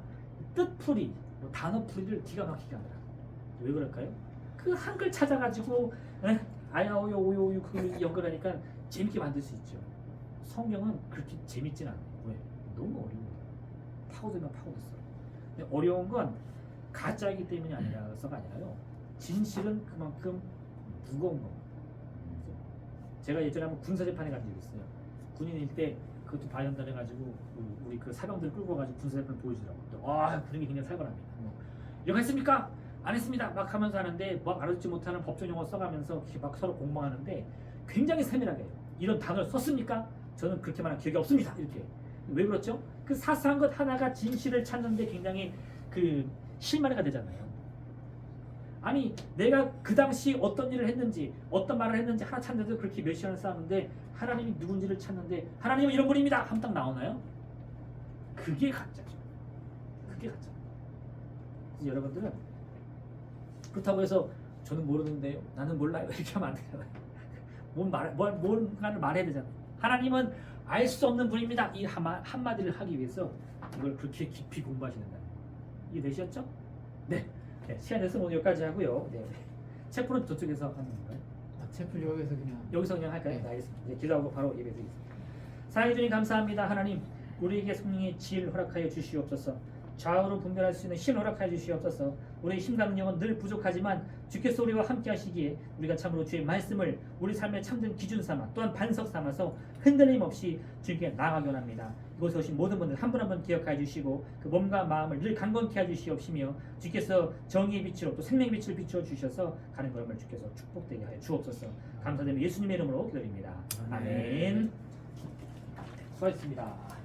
뜻풀이 뭐 단어풀이를 기가 막히게 하더라고요. 왜 그럴까요? 그 한글 찾아가지고 아야오요 오요오요 그걸 연결하니까 재밌게 만들 수 있죠. 성경은 그렇게 재밌진 않아요. 왜? 너무 어려워요. 파고들면 파고들어요. 근데 어려운 건 가짜이기 때문이 아니라서가 아니라요. 진실은 그만큼 무거운 겁니다. 제가 예전에 한번 군사재판에 간 적이 있어요. 군인일 때 그것도 발견돼가지고 우리 그 사병들 끌고 가지고 군사재판을 보여주더라고요. 아 그런 게 굉장히 살벌합니다. 이거 했습니까? 안 했습니다. 막 하면서 하는데 막 알아듣지 못하는 법정 용어 써가면서 막 서로 공방하는데 굉장히 세밀하게 해요. 이런 단어를 썼습니까? 저는 그렇게 말한 기억이 없습니다. 이렇게. 왜 그렇죠? 그 사소한 것 하나가 진실을 찾는데 굉장히 그 실마리가 되잖아요. 아니 내가 그 당시 어떤 일을 했는지 어떤 말을 했는지 하나 찾는데도 그렇게 몇 시간을 쌓았는데 하나님이 누군지를 찾는데 하나님은 이런 분입니다 하면 딱 나오나요? 그게 가짜죠. 그게 가짜. 그래서 여러분들은 그렇다고 해서 저는 모르는데요 나는 몰라요 이렇게 하면 안 되잖아요. 뭔가를 말해야 되잖아요. 하나님은 알 수 없는 분입니다. 이 한마디를 하기 위해서 이걸 그렇게 깊이 공부하시는 거예요. 이해되셨죠? 네. 시간 됐으면 오늘 여기까지 하고요. 네. 체프는 저쪽에서 하는 건가요? 채플 여기서 그냥 여기서 그냥 할까요? 네. 네, 알겠습니다. 이제 기도하고 바로 예배드리겠습니다. 사랑해 주님 감사합니다. 하나님 우리에게 성령의 지혜를 허락하여 주시옵소서. 좌우로 분별할 수 있는 힘을 허락하여 주시옵소서. 우리의 힘과 능력은 늘 부족하지만 주께서 우리와 함께 하시기에 우리가 참으로 주의 말씀을 우리 삶의 참된 기준 삼아 또한 반석 삼아서 흔들림 없이 주님께 나아가기 원합니다. 이곳에 오신 모든 분들 한 분 한 분 기억하여 주시고 그 몸과 마음을 늘 강건케 하여 주시옵시며 주께서 정의의 빛으로 또 생명의 빛을 비추어 주셔서 가는 걸음을 주께서 축복되게 하여 주옵소서. 감사드리며 예수님의 이름으로 기도드립니다. 아멘. 수고하셨습니다.